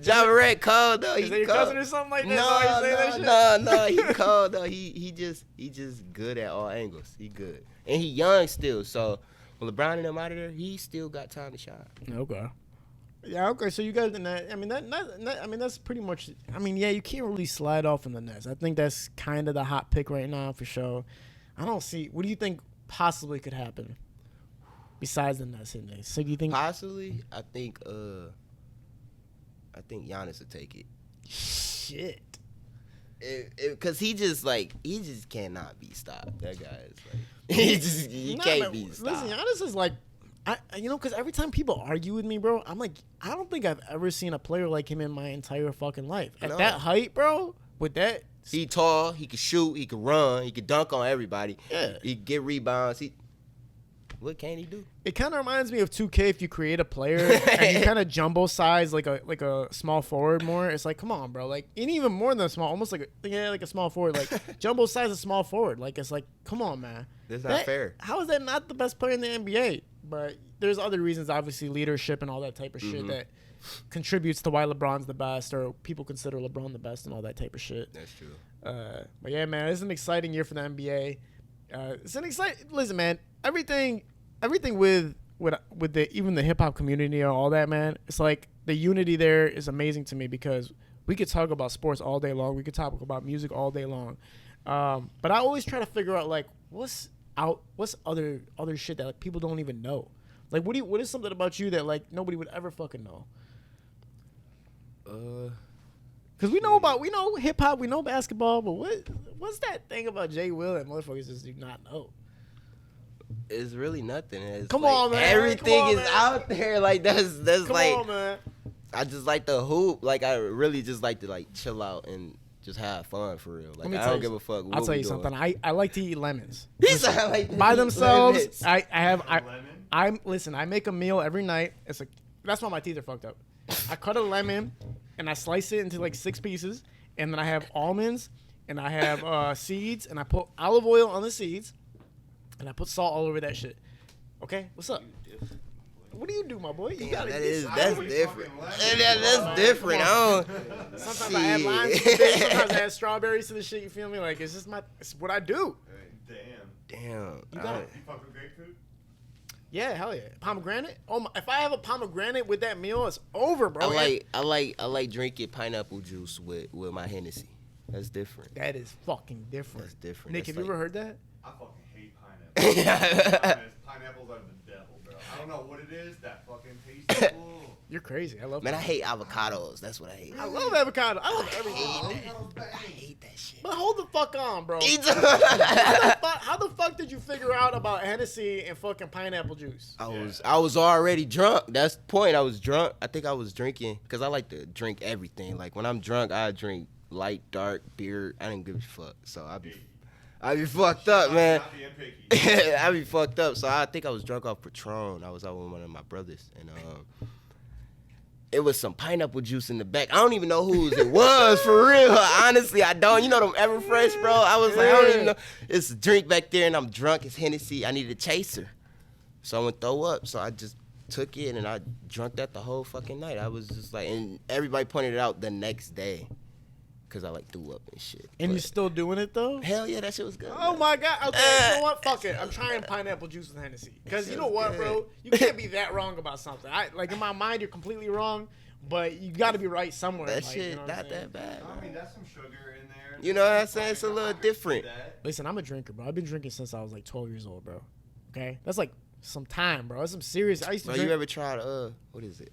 [SPEAKER 2] John Morant cold though.
[SPEAKER 1] Is that your cousin or something like that?
[SPEAKER 2] No, he cold though. He just good at all angles. He good, and he young still. So when LeBron and them out of there, he still got time to shine.
[SPEAKER 1] Okay. Yeah. Okay. So you guys in that? I mean that's pretty much. I mean, yeah, you can't really slide off in the Nets. I think that's kind of the hot pick right now for sure. I don't see. What do you think possibly could happen besides the Nets in this? So do you think
[SPEAKER 2] possibly? I think Giannis will take it.
[SPEAKER 1] Shit.
[SPEAKER 2] Because he just cannot be stopped. That guy is like he can't be stopped.
[SPEAKER 1] Listen, Giannis is like, because every time people argue with me, bro, I'm like, I don't think I've ever seen a player like him in my entire fucking life. At that height, bro, with that.
[SPEAKER 2] He tall, he can shoot, he can run, he can dunk on everybody.
[SPEAKER 1] Yeah.
[SPEAKER 2] He can get rebounds. What can he do?
[SPEAKER 1] It kind of reminds me of 2K if you create a player and you kind of jumbo size like a small forward more. It's like, come on, bro. Like, and even more than a small, almost like a small forward. Like, jumbo size a small forward. Like, it's like, come on, man.
[SPEAKER 2] That's not fair.
[SPEAKER 1] How is that not the best player in the NBA? But there's other reasons, obviously, leadership and all that type of shit that contributes to why LeBron's the best, or people consider LeBron the best and all that type of shit.
[SPEAKER 2] That's true.
[SPEAKER 1] But yeah, man, it's an exciting year for the NBA. It's an exciting. Listen, man, everything with even the hip hop community and all that, man. It's like the unity there is amazing to me because we could talk about sports all day long. We could talk about music all day long. But I always try to figure out like what's other shit that like people don't even know. Like what is something about you that like nobody would ever fucking know? Because we know hip hop, we know basketball, but what's that thing about Jay Will that motherfuckers just do not know?
[SPEAKER 2] It's really nothing. It's
[SPEAKER 1] Come
[SPEAKER 2] like
[SPEAKER 1] on, man.
[SPEAKER 2] Everything is
[SPEAKER 1] man.
[SPEAKER 2] out there. Like that's
[SPEAKER 1] Come
[SPEAKER 2] like.
[SPEAKER 1] on, man.
[SPEAKER 2] I just like the hoop. Like I really just like to like chill out and just have fun for real. Like I don't give a fuck.
[SPEAKER 1] I'll tell you something. I like to eat lemons.
[SPEAKER 2] Like
[SPEAKER 1] By themselves.
[SPEAKER 2] Lemons.
[SPEAKER 1] Listen. I make a meal every night. That's why my teeth are fucked up. I cut a lemon and I slice it into like 6 pieces, and then I have almonds and I have seeds, and I put olive oil on the seeds, and I put salt all over that shit. Okay, what's up? What do you do, my boy? You gotta
[SPEAKER 2] that's different. That's different.
[SPEAKER 1] Sometimes I add limes to the shit. Sometimes I add strawberries to the shit. You feel me? Like it's what I do.
[SPEAKER 2] Damn.
[SPEAKER 1] You got it.
[SPEAKER 3] You fuck with grapefruit?
[SPEAKER 1] Yeah, hell yeah. Pomegranate. Oh my, if I have a pomegranate with that meal, it's over, bro.
[SPEAKER 2] I like drinking pineapple juice with my Hennessy. That's different.
[SPEAKER 1] That is fucking different.
[SPEAKER 2] That's different.
[SPEAKER 1] Nick, have you ever heard that?
[SPEAKER 3] I fucking hate pineapple. Pineapples are the devil, bro. I don't know what it is. That fucking taste.
[SPEAKER 1] You're crazy. I love.
[SPEAKER 2] Man, I hate avocados. That's what I hate.
[SPEAKER 1] I love avocado. I love everything.
[SPEAKER 2] I hate that shit.
[SPEAKER 1] But hold the fuck on, bro. How the fuck did you figure out about Hennessy and fucking pineapple juice?
[SPEAKER 2] I was already drunk. That's the point. I was drunk. I think I was drinking because I like to drink everything. Like when I'm drunk, I drink light, dark beer. I didn't give a fuck. So I be fucked up, man. I be fucked up. So I think I was drunk off Patron. I was out with one of my brothers, and it was some pineapple juice in the back. I don't even know whose it was, for real. Honestly, I don't. You know them Everfresh, bro? I was like, I don't even know. It's a drink back there, and I'm drunk. It's Hennessy. I need a chaser. So I went throw up. So I just took it, and I drunk that the whole fucking night. I was just like, and everybody pointed it out the next day. Because I like threw up and shit.
[SPEAKER 1] And you're still doing it, though?
[SPEAKER 2] Hell yeah, that shit was good.
[SPEAKER 1] Oh, my God. Okay, you know what? Fuck it. I'm trying pineapple juice with Hennessy. Because you know what, bro? You can't be that wrong about something. Like, in my mind, you're completely wrong. but you got to be right somewhere.
[SPEAKER 2] That
[SPEAKER 1] like,
[SPEAKER 2] shit
[SPEAKER 1] you know what I'm
[SPEAKER 2] not
[SPEAKER 1] saying?
[SPEAKER 2] that bad.
[SPEAKER 3] I
[SPEAKER 2] Man.
[SPEAKER 3] mean, that's some sugar in there.
[SPEAKER 2] You know what I'm saying? It's a little different.
[SPEAKER 1] Listen, I'm a drinker, bro. I've been drinking since I was like 12 years old, bro. Okay, that's like some time, bro. That's some serious. I used to
[SPEAKER 2] Bro,
[SPEAKER 1] drink.
[SPEAKER 2] you ever tried what is it?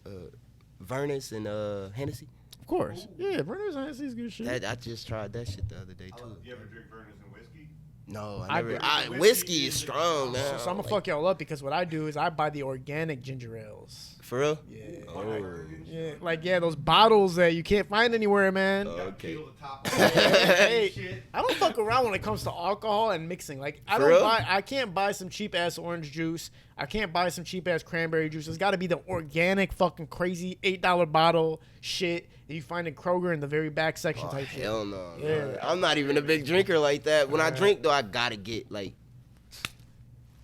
[SPEAKER 2] Vernus and Hennessy?
[SPEAKER 1] Of course, yeah. Brenner's Hennessy's good shit.
[SPEAKER 2] I just tried that shit the other day too.
[SPEAKER 3] You ever drink Vernus and whiskey?
[SPEAKER 2] No,
[SPEAKER 1] I
[SPEAKER 2] I never.
[SPEAKER 1] drink
[SPEAKER 2] Whiskey is strong, man.
[SPEAKER 1] So I'm gonna fuck y'all up because what I do is I buy the organic ginger ales.
[SPEAKER 2] For real?
[SPEAKER 1] Yeah.
[SPEAKER 2] Oh.
[SPEAKER 1] Yeah, like those bottles that you can't find anywhere, man.
[SPEAKER 2] Okay.
[SPEAKER 3] Peel the top
[SPEAKER 1] Hey,
[SPEAKER 3] shit.
[SPEAKER 1] I don't fuck around when it comes to alcohol and mixing. Like
[SPEAKER 2] For real?
[SPEAKER 1] I can't buy some cheap ass orange juice. I can't buy some cheap ass cranberry juice. It's got to be the organic fucking crazy $8 bottle shit that you find in Kroger in the very back section
[SPEAKER 2] Oh,
[SPEAKER 1] type shit.
[SPEAKER 2] hell no.
[SPEAKER 1] Yeah.
[SPEAKER 2] Man. I'm not even a big drinker like that. When I drink though, I gotta get like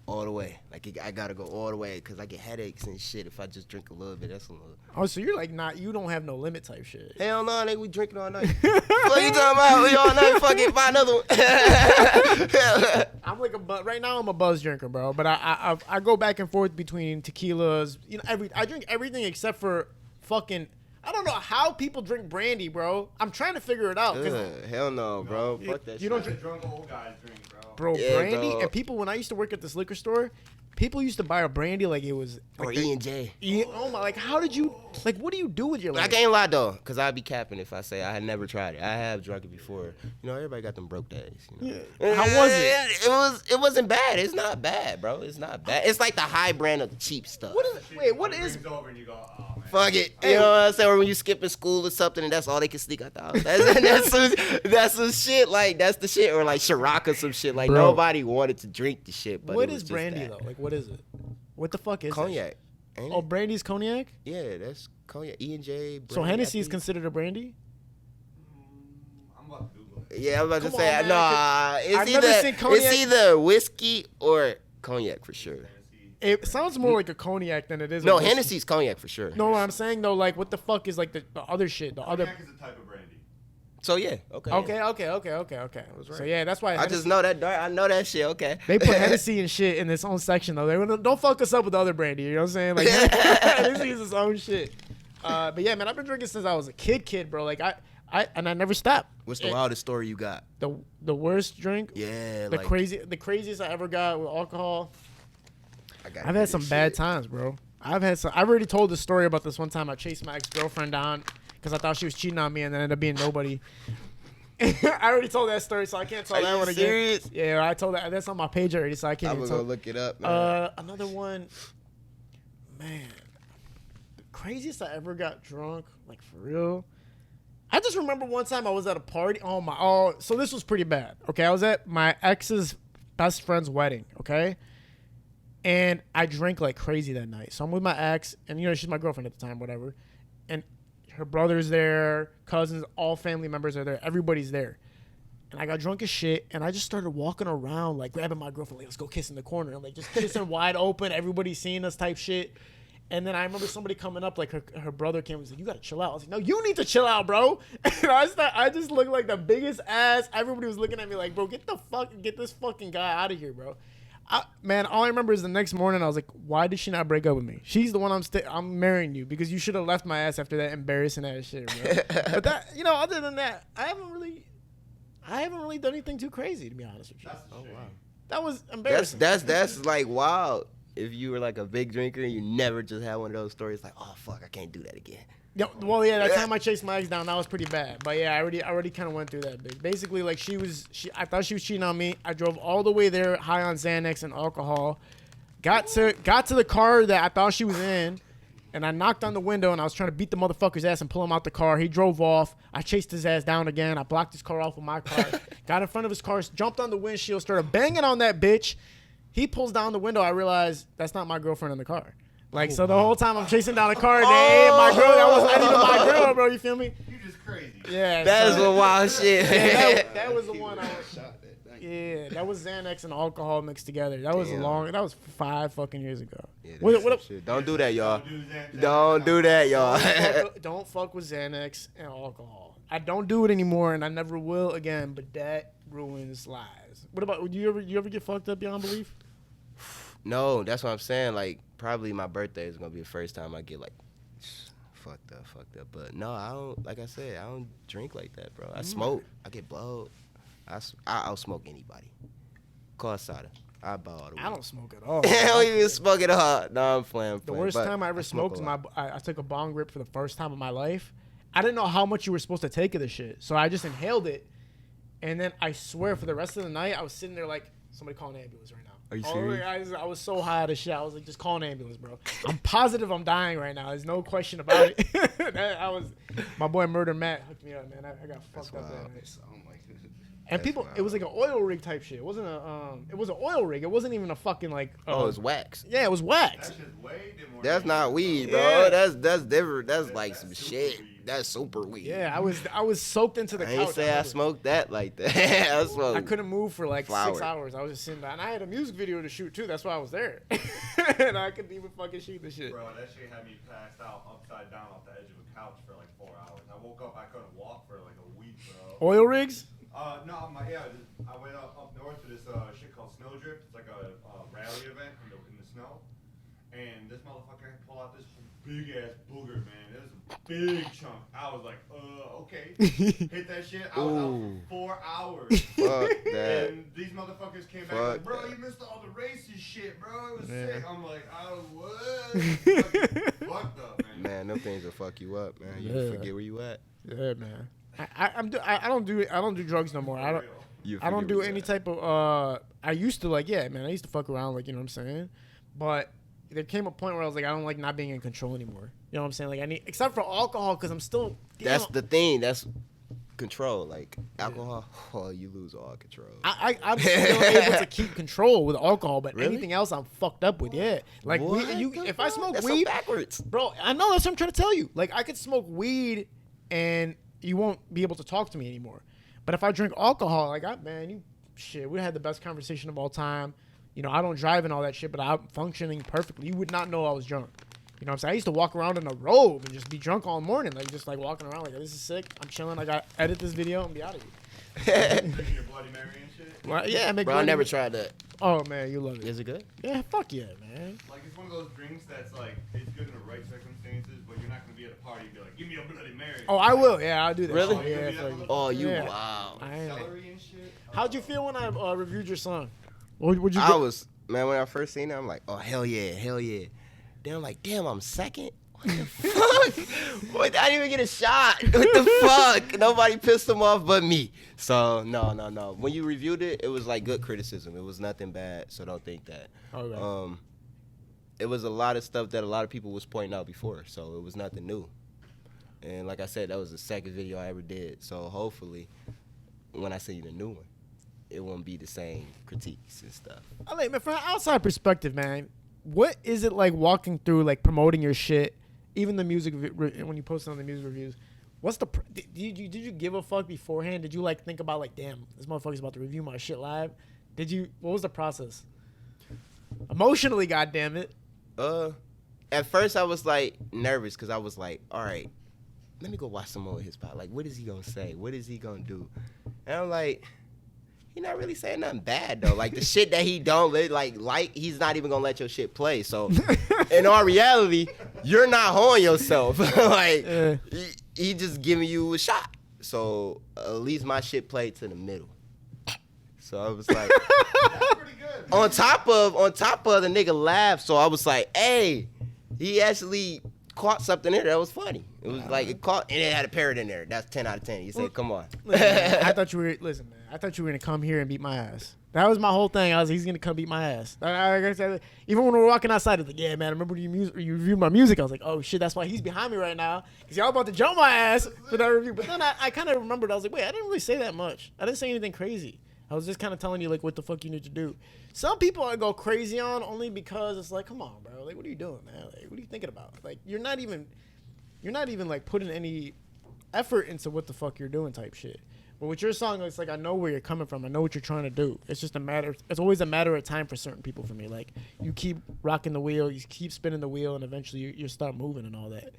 [SPEAKER 2] all the way. Like I gotta go all the way because I get headaches and shit if I just drink a little bit. That's a little.
[SPEAKER 1] Oh, so you're like you don't have no limit type shit.
[SPEAKER 2] Hell no, nigga, we drinking all night. What you talking about? We all night fucking buy another one.
[SPEAKER 1] I'm like right now I'm a buzz drinker, bro. But I go back and forth between tequilas. You know, I drink everything except for fucking. I don't know how people drink brandy, bro. I'm trying to figure it out. 'Cause,
[SPEAKER 2] Hell no, bro. Fuck that
[SPEAKER 1] you
[SPEAKER 2] shit.
[SPEAKER 1] don't
[SPEAKER 3] That's what drunk old guys drink, bro.
[SPEAKER 1] bro,
[SPEAKER 2] Yeah,
[SPEAKER 1] brandy
[SPEAKER 2] dog.
[SPEAKER 1] and people. When I used to work at this liquor store, people used to buy a brandy like it was
[SPEAKER 2] Or
[SPEAKER 1] like
[SPEAKER 2] E&J.
[SPEAKER 1] oh my! Like how did you like? What do you do with your
[SPEAKER 2] I
[SPEAKER 1] life?
[SPEAKER 2] can't lie though, cause I'd be capping if I say I had never tried it. I have drunk it before. You know, everybody got them broke days. You know?
[SPEAKER 1] Yeah. How was it?
[SPEAKER 2] It wasn't bad. It's not bad, bro. It's not bad. It's like the high brand of cheap stuff.
[SPEAKER 1] What is? Wait, what is?
[SPEAKER 3] Drinks over and you go, oh man.
[SPEAKER 2] Fuck it. You know what I'm saying? Or when you skipping school or something and that's all they can sneak out the house. That's some shit. Like, that's the shit. Or like Ciroc or some shit. Like,
[SPEAKER 1] Bro.
[SPEAKER 2] nobody wanted to drink the shit. But
[SPEAKER 1] What
[SPEAKER 2] it was
[SPEAKER 1] is
[SPEAKER 2] just
[SPEAKER 1] brandy
[SPEAKER 2] that.
[SPEAKER 1] though? Like what is it? What the fuck is that
[SPEAKER 2] Cognac.
[SPEAKER 1] shit?
[SPEAKER 2] Ain't
[SPEAKER 1] Oh,
[SPEAKER 2] it?
[SPEAKER 1] brandy's cognac.
[SPEAKER 2] Yeah, that's cognac. E&J.
[SPEAKER 1] So
[SPEAKER 2] brandy,
[SPEAKER 1] Hennessy
[SPEAKER 2] I
[SPEAKER 1] is
[SPEAKER 2] think.
[SPEAKER 1] considered a brandy.
[SPEAKER 3] I'm about to Google it.
[SPEAKER 2] Yeah, I was about to
[SPEAKER 1] Come
[SPEAKER 2] say,
[SPEAKER 1] on, man,
[SPEAKER 2] nah,
[SPEAKER 1] I've never seen cognac.
[SPEAKER 2] it's either whiskey or cognac for sure.
[SPEAKER 1] It sounds more like a cognac than it is.
[SPEAKER 2] No,
[SPEAKER 1] a whiskey.
[SPEAKER 2] Hennessy's cognac for sure.
[SPEAKER 1] No, what I'm saying though, like what the fuck is like the other shit? The other.
[SPEAKER 3] Cognac is a type of brandy.
[SPEAKER 2] So yeah, okay.
[SPEAKER 1] Okay. So yeah, that's why
[SPEAKER 2] I just know that. I know that shit. Okay.
[SPEAKER 1] they put Hennessy and shit in its own section though. They don't fuck us up with the other brandy. You know what I'm saying? Like Hennessy is its own shit. But yeah, man, I've been drinking since I was a kid, bro. Like I never stopped.
[SPEAKER 2] What's the wildest story you got?
[SPEAKER 1] The worst drink?
[SPEAKER 2] Yeah,
[SPEAKER 1] The
[SPEAKER 2] like,
[SPEAKER 1] craziest I ever got with alcohol.
[SPEAKER 2] gotta
[SPEAKER 1] I've
[SPEAKER 2] hear
[SPEAKER 1] had some
[SPEAKER 2] this
[SPEAKER 1] bad
[SPEAKER 2] shit.
[SPEAKER 1] times, bro. I've already told the story about this one time I chased my ex-girlfriend down because I thought she was cheating on me and then ended up being nobody. I already told that story, so I can't tell
[SPEAKER 2] Are
[SPEAKER 1] that
[SPEAKER 2] you
[SPEAKER 1] one again.
[SPEAKER 2] serious?
[SPEAKER 1] Yeah, I told that. That's on my page already, so I can't
[SPEAKER 2] I'm
[SPEAKER 1] even
[SPEAKER 2] gonna
[SPEAKER 1] tell.
[SPEAKER 2] go look it up, man.
[SPEAKER 1] Another one, man. The craziest I ever got drunk, like for real. I just remember one time I was at a party. So this was pretty bad. Okay, I was at my ex's best friend's wedding. Okay, and I drank like crazy that night. So I'm with my ex, and you know she's my girlfriend at the time, whatever. And her brother's there, cousins, all family members are there. Everybody's there. And I got drunk as shit, and I just started walking around, like, grabbing my girlfriend, like, let's go kiss in the corner. And, like, just kissing wide open, everybody's seeing us type shit. And then I remember somebody coming up, like, her brother came and was like, you got to chill out. I was like, no, you need to chill out, bro. And I just looked like the biggest ass. Everybody was looking at me like, bro, get this fucking guy out of here, bro. Man, all I remember is the next morning I was like, why did she not break up with me? She's the one I'm marrying you because you should have left my ass after that embarrassing ass shit, bro. But that, you know, other than that, I haven't really done anything too crazy, to be honest with you.
[SPEAKER 3] That's a shame.
[SPEAKER 1] That was embarrassing.
[SPEAKER 2] That's like wild. If you were like a big drinker and you never just had one of those stories, like, oh fuck, I can't do that again.
[SPEAKER 1] Well, yeah, that time I chased my ex down, that was pretty bad. But yeah, I already kind of went through that big. Basically, like I thought she was cheating on me. I drove all the way there, high on Xanax and alcohol. Got to the car that I thought she was in, and I knocked on the window and I was trying to beat the motherfucker's ass and pull him out the car. He drove off. I chased his ass down again. I blocked his car off with my car. Got in front of his car, jumped on the windshield, started banging on that bitch. He pulls down the window. I realized that's not my girlfriend in the car. Like, so the whole time I'm chasing down the car, they ain't my girl. That was not even my girl, bro. You feel me?
[SPEAKER 3] You just crazy.
[SPEAKER 1] Yeah.
[SPEAKER 2] That is
[SPEAKER 1] so-
[SPEAKER 2] some wild shit.
[SPEAKER 1] Yeah, that was the one. Yeah, that was Xanax and alcohol mixed together. That was
[SPEAKER 2] Damn.
[SPEAKER 1] That was 5 fucking years ago.
[SPEAKER 2] Yeah,
[SPEAKER 1] What-
[SPEAKER 2] that's
[SPEAKER 1] what-
[SPEAKER 2] some shit. Don't do that, y'all.
[SPEAKER 3] That.
[SPEAKER 2] Don't do that, y'all.
[SPEAKER 1] Don't fuck with Xanax and alcohol. I don't do it anymore, and I never will again. But that ruins lives. What about you ever get fucked up beyond belief?
[SPEAKER 2] No, that's what I'm saying. Like, probably my birthday is gonna be the first time I get like fucked up. But no, I don't. Like I said, I don't drink like that, bro. I smoke. I get blowed. I outsmoke anybody. Call soda. I buy all the weed.
[SPEAKER 1] I don't smoke at all.
[SPEAKER 2] I don't even smoke it all. No, I'm playing.
[SPEAKER 1] The worst time I ever smoked was I took a bong rip for the first time in my life. I didn't know how much you were supposed to take of this shit, so I just inhaled it, and then I swear for the rest of the night I was sitting there like somebody call an ambulance right now.
[SPEAKER 2] Are you serious?
[SPEAKER 1] I was so high out of shit. I was like, just call an ambulance, bro. I'm positive I'm dying right now. There's no question about it. My boy Murder Matt hooked me up, man. I got fucked up that night. And people, it was like an oil rig type shit. It wasn't it was an oil rig. It wasn't even a fucking like.
[SPEAKER 2] It was wax.
[SPEAKER 1] Yeah, it was wax.
[SPEAKER 3] That's just way more.
[SPEAKER 2] That's not weed, bro.
[SPEAKER 1] Yeah.
[SPEAKER 2] That's different. That's like some shit.
[SPEAKER 3] Weed.
[SPEAKER 2] That's super weed.
[SPEAKER 1] Yeah, I was soaked into the
[SPEAKER 2] I
[SPEAKER 1] couch.
[SPEAKER 2] ain't say I smoked that like that. I smoked.
[SPEAKER 1] I couldn't move for like
[SPEAKER 2] flower.
[SPEAKER 1] 6 hours. I was just sitting down. And I had a music video to shoot too. That's why I was there. And I couldn't even fucking shoot the shit.
[SPEAKER 3] Bro, that shit had me passed out upside down off the edge of a couch for like 4 hours. I woke up, I couldn't walk for like a week, bro.
[SPEAKER 1] Oil rigs?
[SPEAKER 3] No, I went up north to this shit called Snowdrift. It's like a rally event in the snow. And this motherfucker pulled out this big ass booger, man. It was a big chunk. I was like, okay. Hit that shit. I was out for 4 hours.
[SPEAKER 2] Fuck that.
[SPEAKER 3] And these motherfuckers came back like, bro, you missed all the racist shit, bro. It was sick. I'm like, I was fucked up, man.
[SPEAKER 2] Man, them things will fuck you up, man. You forget where you at.
[SPEAKER 1] Yeah, man. I don't do drugs no more. I don't do any type of I used to like, yeah, man, I used to fuck around, like, you know what I'm saying? But there came a point where I was like, I don't like not being in control anymore. You know what I'm saying? Like, I need, except for alcohol, because I'm still.
[SPEAKER 2] That's the thing. That's control. Like alcohol, you lose all control.
[SPEAKER 1] I'm still able to keep control with alcohol, but
[SPEAKER 2] Really?
[SPEAKER 1] anything else I'm fucked up with. Yeah, like
[SPEAKER 2] What
[SPEAKER 1] weed,
[SPEAKER 2] the
[SPEAKER 1] if I
[SPEAKER 2] fuck?
[SPEAKER 1] smoke
[SPEAKER 2] That's so
[SPEAKER 1] weed,
[SPEAKER 2] backwards.
[SPEAKER 1] bro, I know that's what I'm trying to tell you. Like I could smoke weed and you won't be able to talk to me anymore. But if I drink alcohol, like we had the best conversation of all time. You know, I don't drive and all that shit, but I'm functioning perfectly. You would not know I was drunk. You know what I'm saying? I used to walk around in a robe and just be drunk all morning. Like, just, like, walking around like, this is sick. I'm chilling. I got to edit this video and be out of here.
[SPEAKER 3] Drinking your Bloody Mary and shit.
[SPEAKER 1] Well, yeah, I make
[SPEAKER 2] Bro, I
[SPEAKER 1] Bloody
[SPEAKER 2] never
[SPEAKER 1] Mary.
[SPEAKER 2] tried that.
[SPEAKER 1] Oh, man, you love it.
[SPEAKER 2] Is it good?
[SPEAKER 1] Yeah, fuck yeah, man.
[SPEAKER 3] Like, it's one of those drinks that's like, it's good in the right circumstances, but you're not going to be at a party and be like, give me a Bloody Mary.
[SPEAKER 1] Oh, I will. Yeah, I'll do that.
[SPEAKER 2] Really?
[SPEAKER 1] Oh, yeah, fuck yeah.
[SPEAKER 2] Oh, you
[SPEAKER 1] Yeah.
[SPEAKER 2] wow.
[SPEAKER 1] I ain't.
[SPEAKER 3] Celery and shit.
[SPEAKER 1] How'd you feel when I reviewed your song? What'd you
[SPEAKER 2] I
[SPEAKER 1] get?
[SPEAKER 2] was, man, when I first seen it, I'm like, oh, hell yeah. Then I'm like, damn, I'm second? What the fuck? Boy, I didn't even get a shot. What the fuck? Nobody pissed him off but me. So, no. When you reviewed it, it was like good criticism. It was nothing bad, so don't think that.
[SPEAKER 1] Okay.
[SPEAKER 2] It was a lot of stuff that a lot of people was pointing out before, so it was nothing new. And like I said, that was the second video I ever did. So hopefully, when I send you the new one, it won't be the same critiques and stuff.
[SPEAKER 1] I like, man, from an outside perspective, man, what is it like walking through, like, promoting your shit, even the music, when you post it on the music reviews? What's the, did you give a fuck beforehand? Did you, like, think about, like, damn, this motherfucker's about to review my shit live? What was the process? Emotionally, goddammit.
[SPEAKER 2] At first I was, like, nervous because I was like, all right, let me go watch some more of his pod. Like, what is he going to say? What is he going to do? And I'm like, he not really saying nothing bad, though. Like, the shit that he don't like, he's not even going to let your shit play. So, in all reality, you're not hoeing yourself. Like, he just giving you a shot. So, at least my shit played to the middle. So, I was like,
[SPEAKER 3] That's pretty good.
[SPEAKER 2] on top of the nigga laughed. So, I was like, hey, he actually caught something in there that was funny. It was like, it caught, and it had a parrot in there. That's 10 out of 10. He said, come on.
[SPEAKER 1] Listen, man, I thought you were going to come here and beat my ass. That was my whole thing. He's going to come beat my ass. Like I said, even when we were walking outside, I was like, yeah, man, I remember you reviewed my music. I was like, oh, shit, that's why he's behind me right now. Because y'all about to jump my ass for that review. But then I kind of remembered. I was like, wait, I didn't really say that much. I didn't say anything crazy. I was just kind of telling you, like, what the fuck you need to do. Some people I go crazy on only because it's like, come on, bro. Like, what are you doing, man? Like, what are you thinking about? Like, you're not even like putting any effort into what the fuck you're doing type shit. But with your song, it's like, I know where you're coming from. I know what you're trying to do. It's just it's always a matter of time for certain people for me. Like, you keep rocking the wheel, you keep spinning the wheel, and eventually you start moving and all that.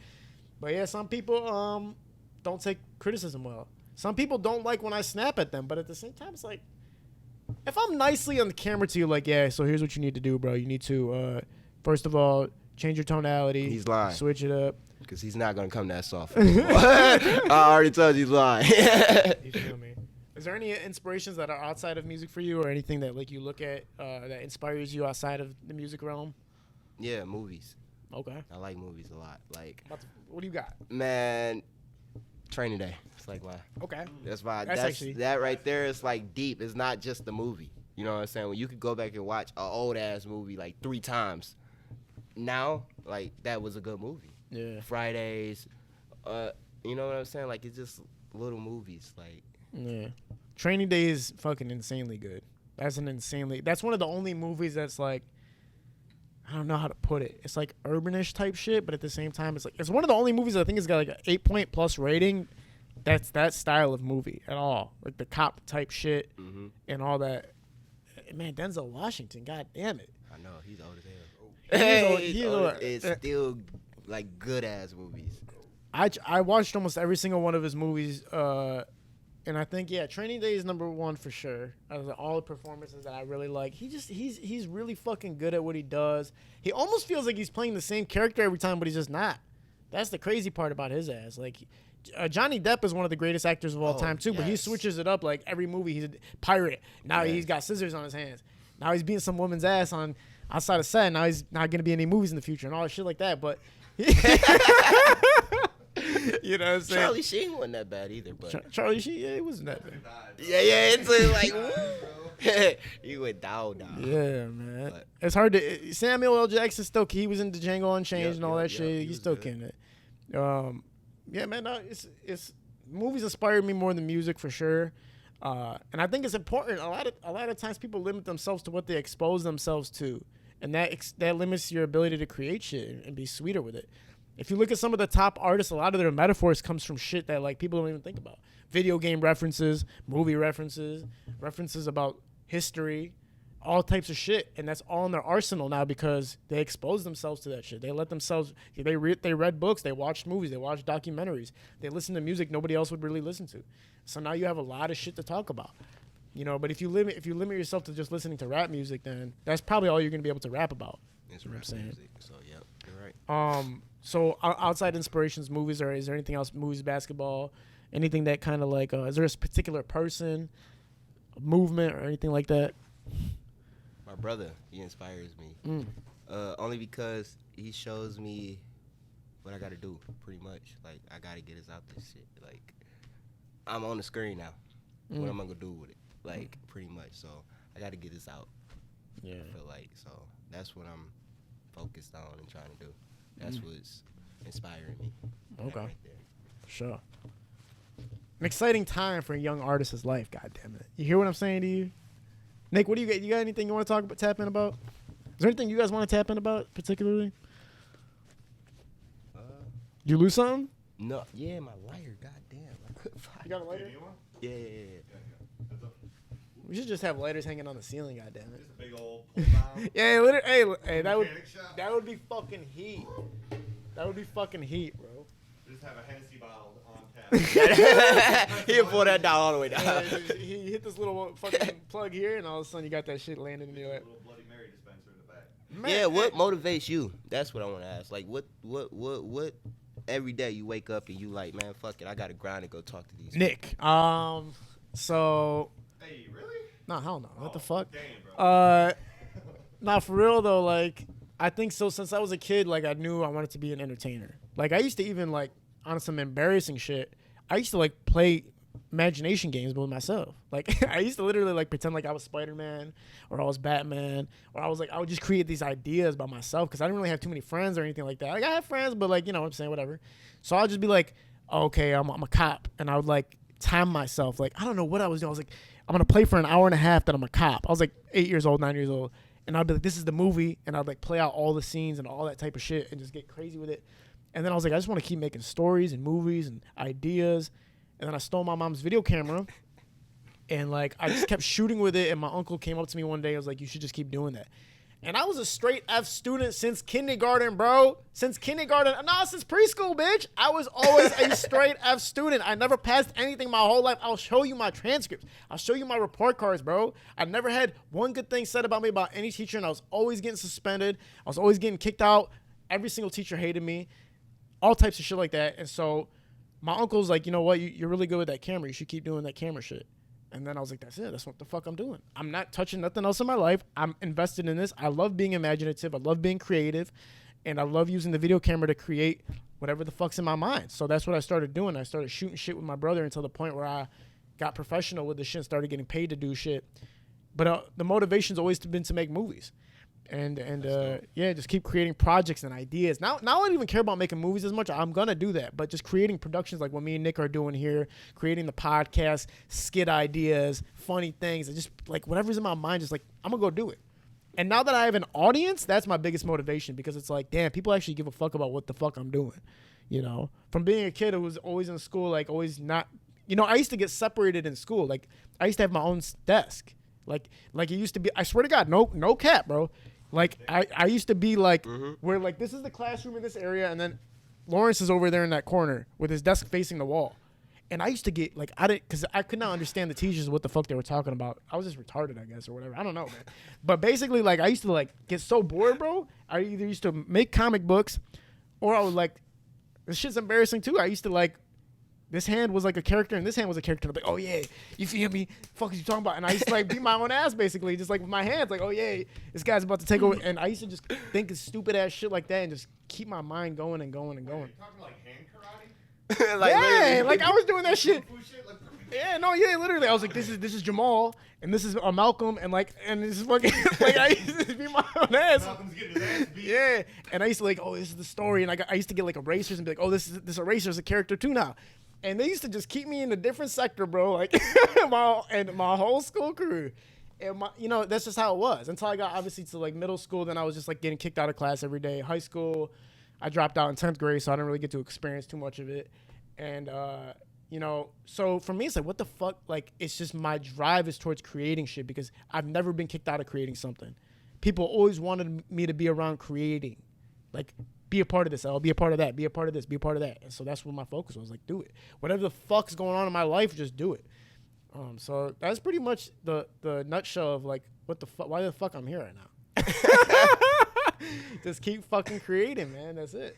[SPEAKER 1] But yeah, some people don't take criticism well. Some people don't like when I snap at them, but at the same time, it's like, if I'm nicely on the camera to you, like, yeah, so here's what you need to do, bro. You need to, first of all, change your tonality.
[SPEAKER 2] He's lying.
[SPEAKER 1] Switch it up.
[SPEAKER 2] Because he's not going to come that soft. I already told you he's lying.
[SPEAKER 1] You feel me? Is there any inspirations that are outside of music for you, or anything that like you look at that inspires you outside of the music realm?
[SPEAKER 2] Yeah, movies.
[SPEAKER 1] Okay.
[SPEAKER 2] I like movies a lot. Like,
[SPEAKER 1] What do you got?
[SPEAKER 2] man, Training Day. It's like
[SPEAKER 1] Okay.
[SPEAKER 2] that's why
[SPEAKER 1] That's actually-
[SPEAKER 2] that right there is like deep. It's not just the movie. You know what I'm saying? When you could go back and watch an old ass movie like 3 times. Now, like that was a good movie.
[SPEAKER 1] Yeah.
[SPEAKER 2] Fridays, you know what I'm saying? Like it's just little movies. Like
[SPEAKER 1] Yeah. Training Day is fucking insanely good. That's one of the only movies that's like, I don't know how to put it. It's like urbanish type shit, but at the same time, it's one of the only movies I think it's got like an 8-point+ rating. That's that style of movie at all, like the cop type shit and all that. Man, Denzel Washington, god damn it.
[SPEAKER 2] I know he's old as hell.
[SPEAKER 1] He's
[SPEAKER 2] It's still like good ass movies.
[SPEAKER 1] I watched almost every single one of his movies, and I think Training Day is number 1 for sure. Out of all the performances that I really like, he's really fucking good at what he does. He almost feels like he's playing the same character every time, but he's just not. That's the crazy part about his ass. Like Johnny Depp is one of the greatest actors of all time too, but he switches it up like every movie. He's a pirate. Now he's got scissors on his hands. Now he's beating some woman's ass on outside of set. Now he's not gonna be in any movies in the future and all that shit like that. But you know what I'm saying?
[SPEAKER 2] Charlie Sheen wasn't that bad either, but
[SPEAKER 1] Charlie Sheen, it wasn't that bad.
[SPEAKER 2] yeah, it's like he went down.
[SPEAKER 1] Yeah, man.
[SPEAKER 2] But
[SPEAKER 1] it's hard to. Samuel L. Jackson still. He was in Django Unchained and all that shit. He's still killing it. Yeah, man. No, it's movies inspired me more than music for sure. And I think it's important. A lot of times people limit themselves to what they expose themselves to, and that limits your ability to create shit and be sweeter with it. If you look at some of the top artists, a lot of their metaphors comes from shit that like people don't even think about. Video game references, movie references, references about history, all types of shit, and that's all in their arsenal now because they expose themselves to that shit. They let themselves. They read books, they watched movies, they watched documentaries, they listened to music nobody else would really listen to. So now you have a lot of shit to talk about, you know. But if you limit yourself to just listening to rap music, then that's probably all you're gonna be able to rap about.
[SPEAKER 2] it's
[SPEAKER 1] You know
[SPEAKER 2] rap
[SPEAKER 1] what I'm saying?
[SPEAKER 2] music. So yeah, you're right.
[SPEAKER 1] So outside inspirations, movies, or is there anything else? Movies, basketball, anything that kind of like, is there a particular person, a movement, or anything like that?
[SPEAKER 2] My brother, he inspires me. Only because he shows me what I got to do, pretty much. Like, I got to get us out this shit. Like, I'm on the screen now. What am I going to do with it? Like, pretty much. So, I got to get this out.
[SPEAKER 1] Yeah.
[SPEAKER 2] I feel like. So, that's what I'm focused on and trying to do. That's what's inspiring me.
[SPEAKER 1] Okay.
[SPEAKER 2] Right there.
[SPEAKER 1] Sure. An exciting time for a young artist's life. God damn it! You hear what I'm saying to you, Nick? What do you got? You got anything you want to talk about? Tap in about? Is there anything you guys want to tap in about particularly? You lose something?
[SPEAKER 2] No. Yeah, my lighter. God damn. I couldn't find
[SPEAKER 1] You got a lighter?
[SPEAKER 2] Yeah.
[SPEAKER 1] We should just have lighters hanging on the ceiling. God damn it!
[SPEAKER 3] Just a big old pull down.
[SPEAKER 1] Yeah, literally. Hey, that would
[SPEAKER 3] Mechanic shop.
[SPEAKER 1] that would be fucking heat. That would be fucking heat, bro.
[SPEAKER 3] Just have a Hennessy bottle on tap.
[SPEAKER 2] He'll pull that down all the way down.
[SPEAKER 1] Yeah, he hit this little fucking plug here, and all of a sudden you got that shit landing in your lap.
[SPEAKER 3] Little Bloody Mary dispenser in the back.
[SPEAKER 1] Man,
[SPEAKER 2] Yeah, what motivates you? That's what I want to ask. Like, what every day you wake up and you like, man, fuck it, I got to grind and go talk to these
[SPEAKER 1] Nick. So
[SPEAKER 3] Hey, really?
[SPEAKER 1] no, hell no. What the fuck?
[SPEAKER 3] Damn, bro.
[SPEAKER 1] Nah, for real though. Like, I think so. Since I was a kid, like I knew I wanted to be an entertainer. Like I used to even like on some embarrassing shit. I used to like play imagination games with myself. Like I used to literally like pretend like I was Spider-Man or I was Batman or I would just create these ideas by myself because I didn't really have too many friends or anything like that. Like I have friends, but like, you know what I'm saying, whatever. So I'll just be like, okay, I'm a cop, and I would like time myself. Like I don't know what I was doing. I was like, I'm gonna play for an hour and a half that I'm a cop. I was like 8 years old, 9 years old, and I'd be like, this is the movie, and I'd like play out all the scenes and all that type of shit and just get crazy with it. And then I was like, I just want to keep making stories and movies and ideas. And then I stole my mom's video camera, and like I just kept shooting with it. And my uncle came up to me one day. I was like, you should just keep doing that. And I was a straight F student since kindergarten, bro. Since kindergarten. No, since preschool, bitch. I was always a straight F student. I never passed anything my whole life. I'll show you my transcripts. I'll show you my report cards, bro. I never had one good thing said about me about any teacher, and I was always getting suspended. I was always getting kicked out. every single teacher hated me, all types of shit like that. And so my uncle's like, you know what, you're really good with that camera. You should keep doing that camera shit. And then I was like, that's it. That's what the fuck I'm doing. I'm not touching nothing else in my life. I'm invested in this. I love being imaginative. I love being creative. And I love using the video camera to create whatever the fuck's in my mind. So that's what I started doing. I started shooting shit with my brother until the point where I got professional with the shit and started getting paid to do shit. But the motivation's always been to make movies. And yeah, just keep creating projects and ideas. Now I don't even care about making movies as much. I'm gonna do that, but just creating productions like what me and Nick are doing here, creating the podcast, skit ideas, funny things, and just like whatever's in my mind, just like I'm gonna go do it. And now that I have an audience, that's my biggest motivation, because it's like, damn, people actually give a fuck about what the fuck I'm doing. You know, from being a kid who was always in school, like always not, you know, I used to get separated in school. Like I used to have my own desk. Like it used to be, I swear to God, no cap, bro. Like I used to be like, where like this is the classroom in this area, and then Lawrence is over there in that corner with his desk facing the wall. And I used to get like, because I could not understand the teachers what the fuck they were talking about. I was just retarded, I guess, or whatever. I don't know, man. But basically, like I used to like get so bored, bro. I either used to make comic books, or I would like, this shit's embarrassing too. I used to like, this hand was like a character and this hand was a character. And I'm like, oh yeah, you feel me? Fuck is you talking about? And I used to like beat my own ass basically, just like with my hands, like, oh yeah, this guy's about to take over. And I used to just think of stupid ass shit like that and just keep my mind going and going and going.
[SPEAKER 3] Are you talking like hand karate?
[SPEAKER 2] Like,
[SPEAKER 1] Yeah,
[SPEAKER 2] literally.
[SPEAKER 1] like I was doing that shit.
[SPEAKER 3] Like,
[SPEAKER 1] Yeah, no, yeah, literally. I was like, this is Jamal and this is Malcolm and this is fucking like I used to beat my own ass.
[SPEAKER 3] Malcolm's getting his ass beat.
[SPEAKER 1] Yeah, and I used to like, oh, this is the story, and I used to get like erasers and be like, oh, this eraser's a character too now. And they used to just keep me in a different sector, bro. Like my whole school career, and that's just how it was until I got obviously to like middle school. Then I was just like getting kicked out of class every day. High school, I dropped out in 10th grade, so I didn't really get to experience too much of it. And so for me, it's like, what the fuck? Like, it's just my drive is towards creating shit because I've never been kicked out of creating something. People always wanted me to be around creating, like. Be a part of this. I'll be a part of that. Be a part of this. Be a part of that. And so that's what my focus was. Like, do it. Whatever the fuck's going on in my life, just do it. So that's pretty much the nutshell of like what the fuck. Why the fuck I'm here right now? Just keep fucking creating, man. That's it.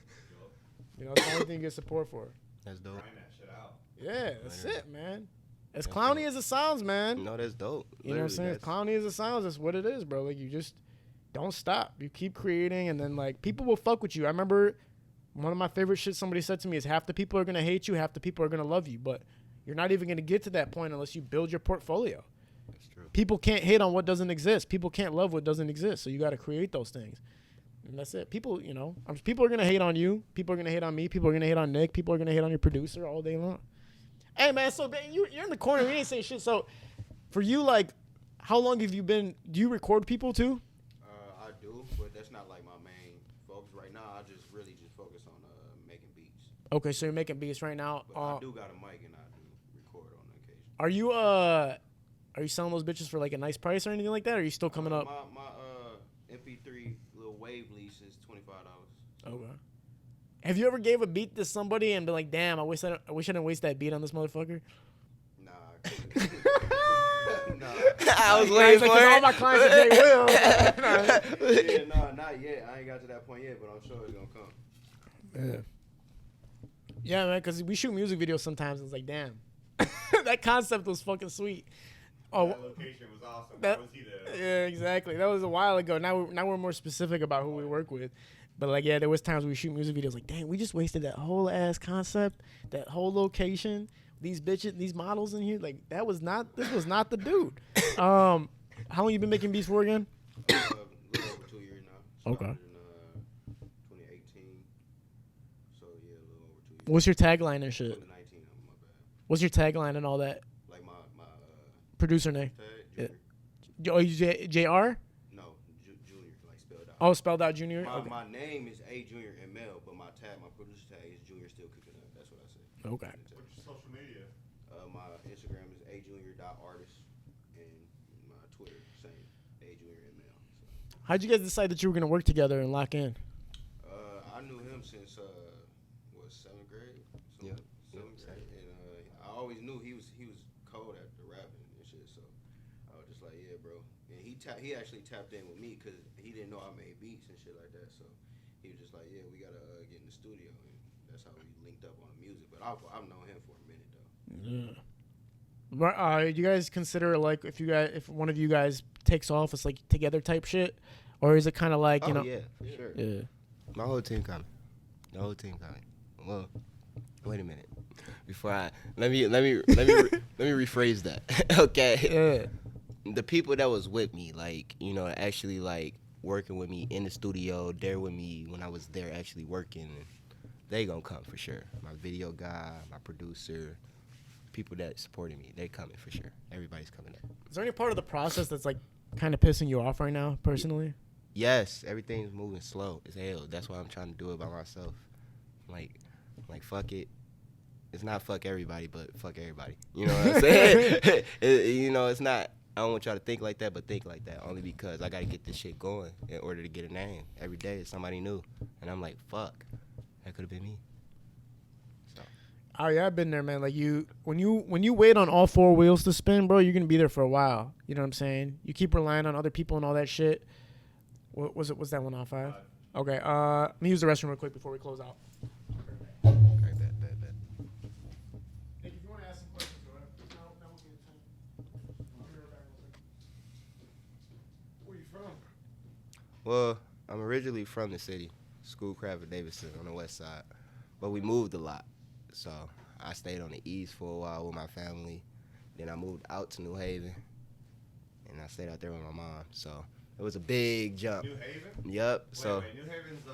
[SPEAKER 1] You know, it's the only thing you get support for.
[SPEAKER 2] That's dope.
[SPEAKER 3] Grind that shit out.
[SPEAKER 1] Yeah, that's it, man. As clowny as it sounds, man.
[SPEAKER 2] No, that's dope.
[SPEAKER 1] You know what I'm saying? As clowny as it sounds, that's what it is, bro. Like, you just don't stop. You keep creating, and then like people will fuck with you. I remember one of my favorite shit somebody said to me is half the people are gonna hate you, half the people are gonna love you, but you're not even gonna get to that point unless you build your portfolio.
[SPEAKER 2] That's true.
[SPEAKER 1] People can't hate on what doesn't exist. People can't love what doesn't exist. So you got to create those things, and that's it. People, people are gonna hate on you. People are gonna hate on me. People are gonna hate on Nick. People are gonna hate on your producer all day long. Hey man, so you're in the corner. You ain't saying shit. So for you, like, how long have you been? Do you record people too?
[SPEAKER 4] I do, but that's not like my main focus right now. I just really focus on making beats.
[SPEAKER 1] Okay, so you're making beats right now.
[SPEAKER 4] But I do got a mic and I do record on occasion.
[SPEAKER 1] Are you selling those bitches for like a nice price or anything like that? Or are you still coming up?
[SPEAKER 4] My MP3 little wave lease is $25.
[SPEAKER 1] Okay. Have you ever gave a beat to somebody and been like, damn, I wish I didn't waste that beat on this motherfucker?
[SPEAKER 4] Nah.
[SPEAKER 2] I was waiting for
[SPEAKER 1] all
[SPEAKER 2] it.
[SPEAKER 1] my clients are Jay Will.
[SPEAKER 4] Yeah, no, not yet. I ain't got to that point yet, but I'm sure it's gonna come.
[SPEAKER 1] Yeah, man, because we shoot music videos sometimes. And it's like, damn, that concept was fucking sweet. Oh,
[SPEAKER 3] That location was awesome. That was he there.
[SPEAKER 1] yeah, exactly. That was a while ago. Now we're more specific about who we work with. But like, yeah, there was times we shoot music videos like, dang, we just wasted that whole ass concept, that whole location, these bitches, these models in here. Like, this was not the dude. How long you been making beats for again?
[SPEAKER 4] A little over 2 years now.
[SPEAKER 1] Okay.
[SPEAKER 4] Started in 2018. So yeah, a little over 2 years.
[SPEAKER 1] What's your tagline and shit?
[SPEAKER 4] 2019. My bad.
[SPEAKER 1] What's your tagline and all that?
[SPEAKER 4] Like my
[SPEAKER 1] Producer name?
[SPEAKER 4] tag, Junior.
[SPEAKER 1] Oh, you JR?
[SPEAKER 4] No, Junior, like spelled out.
[SPEAKER 1] Oh, spelled out Junior? Okay.
[SPEAKER 4] My name is A Junior ML, but my producer tag is Junior still kicking up. That's what I say.
[SPEAKER 1] Okay.
[SPEAKER 3] What's your social media?
[SPEAKER 4] My Instagram is ajunior.artist, and my Twitter same ajuniorml. So,
[SPEAKER 1] How'd you guys decide that you were going to work together and lock in?
[SPEAKER 4] I knew him since 7th grade.
[SPEAKER 2] Yeah.
[SPEAKER 4] Seventh grade, and I always knew he was cold at the rapping and shit. So I was just like, yeah, bro. And he actually tapped in with me because he didn't know I made beats and shit like that. So he was just like, yeah, we gotta get in the studio, and that's how we linked up on the music. But I've known him for a minute though.
[SPEAKER 1] Yeah. You guys consider like if one of you guys takes off, it's like together type shit, or is it kind of like you know?
[SPEAKER 2] Yeah, for sure.
[SPEAKER 1] Yeah.
[SPEAKER 2] My whole team coming. The whole team coming. Well, wait a minute. Before let me rephrase that. Okay.
[SPEAKER 1] Yeah.
[SPEAKER 2] The people that was with me, like, you know, actually like working with me in the studio, there with me when I was there actually working, they gonna come for sure. My video guy, my producer, people that supported me, they coming for sure. Everybody's coming up.
[SPEAKER 1] Is there any part of the process that's like kind of pissing you off right now, personally?
[SPEAKER 2] Yes, everything's moving slow as hell. That's why I'm trying to do it by myself. Like fuck it. It's not fuck everybody, but fuck everybody. You know what I'm saying? You know, it's not. I don't want y'all to think like that, but think like that. Only because I gotta get this shit going in order to get a name. Every day is somebody new, and I'm like, fuck, that could have been me. So.
[SPEAKER 1] Oh yeah, I've been there, man. Like when you wait on all four wheels to spin, bro, you're gonna be there for a while. You know what I'm saying? You keep relying on other people and all that shit. What was it? Was that 1 out of 5? Okay. Let me use the restroom real quick before we close out.
[SPEAKER 2] All right, bet.
[SPEAKER 1] If you want to ask some questions, go ahead. That will be the time. Where you from?
[SPEAKER 2] Well, I'm originally from the city, Schoolcraft and Davidson on the west side, but we moved a lot. So I stayed on the east for a while with my family. Then I moved out to New Haven, and I stayed out there with my mom. So it was a big jump.
[SPEAKER 3] New Haven?
[SPEAKER 2] Yep.
[SPEAKER 3] Wait, New Haven's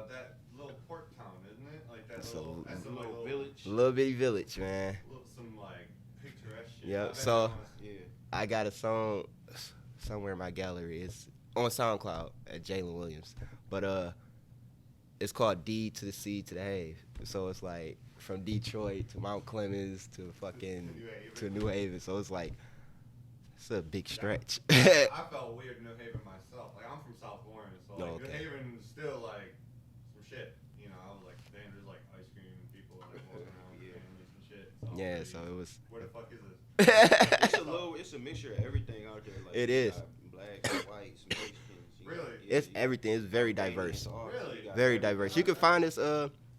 [SPEAKER 3] that little port town, isn't it? Like that
[SPEAKER 2] That's
[SPEAKER 3] little,
[SPEAKER 2] a
[SPEAKER 3] that's a
[SPEAKER 4] little village.
[SPEAKER 2] little bitty village, man.
[SPEAKER 3] Some like picturesque shit.
[SPEAKER 2] Yep. So I got a song somewhere in my gallery. It's on SoundCloud at Jalen Williams, but it's called D to the C to the Have. So it's like from Detroit to Mount Clemens to fucking to New Haven. So it's like it's a big stretch.
[SPEAKER 3] I felt weird in New Haven myself. Like I'm from South Lawrence, so like New Haven is still like some shit. You know, I was like, damn, there's like ice cream and people like walking around with families and shit.
[SPEAKER 2] Yeah, so it was.
[SPEAKER 3] Where the fuck is this?
[SPEAKER 4] It's a mixture of everything out there. Like,
[SPEAKER 2] It is.
[SPEAKER 4] Black, whites, Mexicans.
[SPEAKER 3] Really?
[SPEAKER 2] It's everything. It's very diverse.
[SPEAKER 3] Really?
[SPEAKER 2] Very diverse. You can find us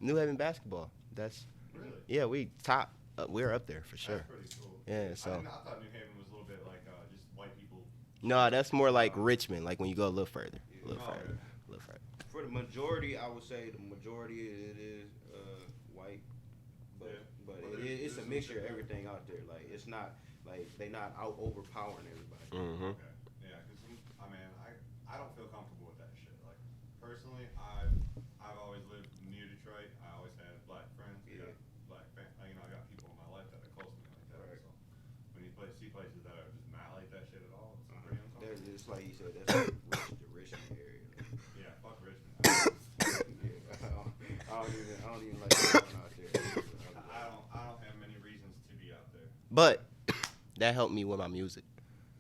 [SPEAKER 2] New Haven basketball. That's
[SPEAKER 3] Really?
[SPEAKER 2] yeah, we top. We're up there for sure.
[SPEAKER 3] That's pretty cool.
[SPEAKER 2] Yeah, so.
[SPEAKER 3] I thought New Haven was a little bit like just white people.
[SPEAKER 2] No, that's more like Richmond. Like when you go a little further, a little
[SPEAKER 3] Oh,
[SPEAKER 2] further,
[SPEAKER 3] yeah.
[SPEAKER 2] a little further.
[SPEAKER 4] For the majority, I would say the majority it is white, but
[SPEAKER 3] Yeah.
[SPEAKER 4] but
[SPEAKER 3] Well,
[SPEAKER 4] it's a
[SPEAKER 3] there's
[SPEAKER 4] mixture of
[SPEAKER 3] some-
[SPEAKER 4] everything out there. Like it's not like they not out overpowering everybody.
[SPEAKER 2] Mm-hmm.
[SPEAKER 3] Okay. Yeah, because I mean, I don't feel comfortable with that shit. Like personally, I've always lived near Detroit. I always had black friends.
[SPEAKER 4] Yeah.
[SPEAKER 3] Black you know, I got people in my life that are close to me like that.
[SPEAKER 4] Right.
[SPEAKER 3] So when you see places that are just not like that shit at all, it's pretty uncomfortable.
[SPEAKER 4] There's just like you said, that's the Richmond area.
[SPEAKER 3] Yeah, fuck Richmond.
[SPEAKER 4] Yeah, I don't even like going out there.
[SPEAKER 3] I don't have many reasons to be out there.
[SPEAKER 2] But that helped me with my music.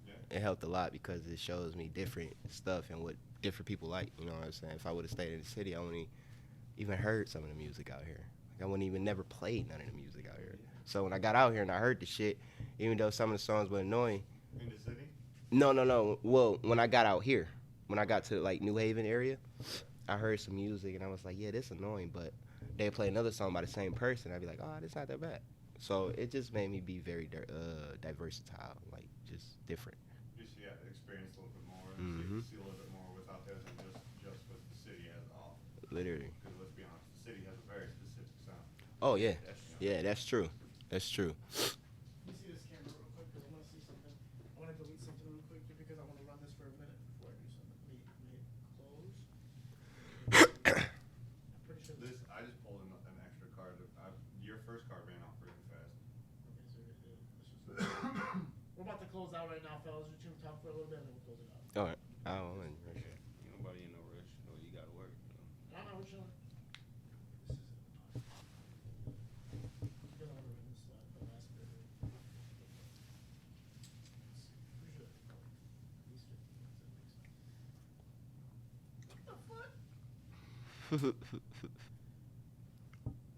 [SPEAKER 3] Yeah.
[SPEAKER 2] It helped a lot because it shows me different stuff and what different people like. You know what I'm saying? If I would have stayed in the city, I wouldn't even heard some of the music out here. Like I wouldn't even never played none of the music out here. So when I got out here and I heard the shit, even though some of the songs were annoying.
[SPEAKER 3] In the city?
[SPEAKER 2] No. Well, when I got out here, when I got to like New Haven area, I heard some music and I was like, yeah, this annoying. But they play another song by the same person. I'd be like, oh, this not that bad. So it just made me be very diversitile, like just different.
[SPEAKER 3] Just experience a little bit more,
[SPEAKER 2] Mhm.
[SPEAKER 3] see a little bit more what's out there than just what the city has to offer.
[SPEAKER 2] Literally.
[SPEAKER 3] Because let's be honest, the city has a very specific sound.
[SPEAKER 2] Oh yeah, yeah, that's true. That's true.
[SPEAKER 1] Let me see this camera real quick because I want to see something. I want to delete something real quick just because I want to run this for a minute before I do something. Let me close. I'm pretty sure this.
[SPEAKER 3] I just pulled an extra card. Your first card ran out pretty fast.
[SPEAKER 1] We're about to close out right now, fellas. We're going to talk for a little bit and then we'll close it out.
[SPEAKER 2] All right. I don't want to.
[SPEAKER 4] Nobody in no rush. No, you gotta work.
[SPEAKER 1] No, we're chilling. This is it. Because I want to run this the last bit. Pretty sure. At least 15 minutes at least. What the fuck?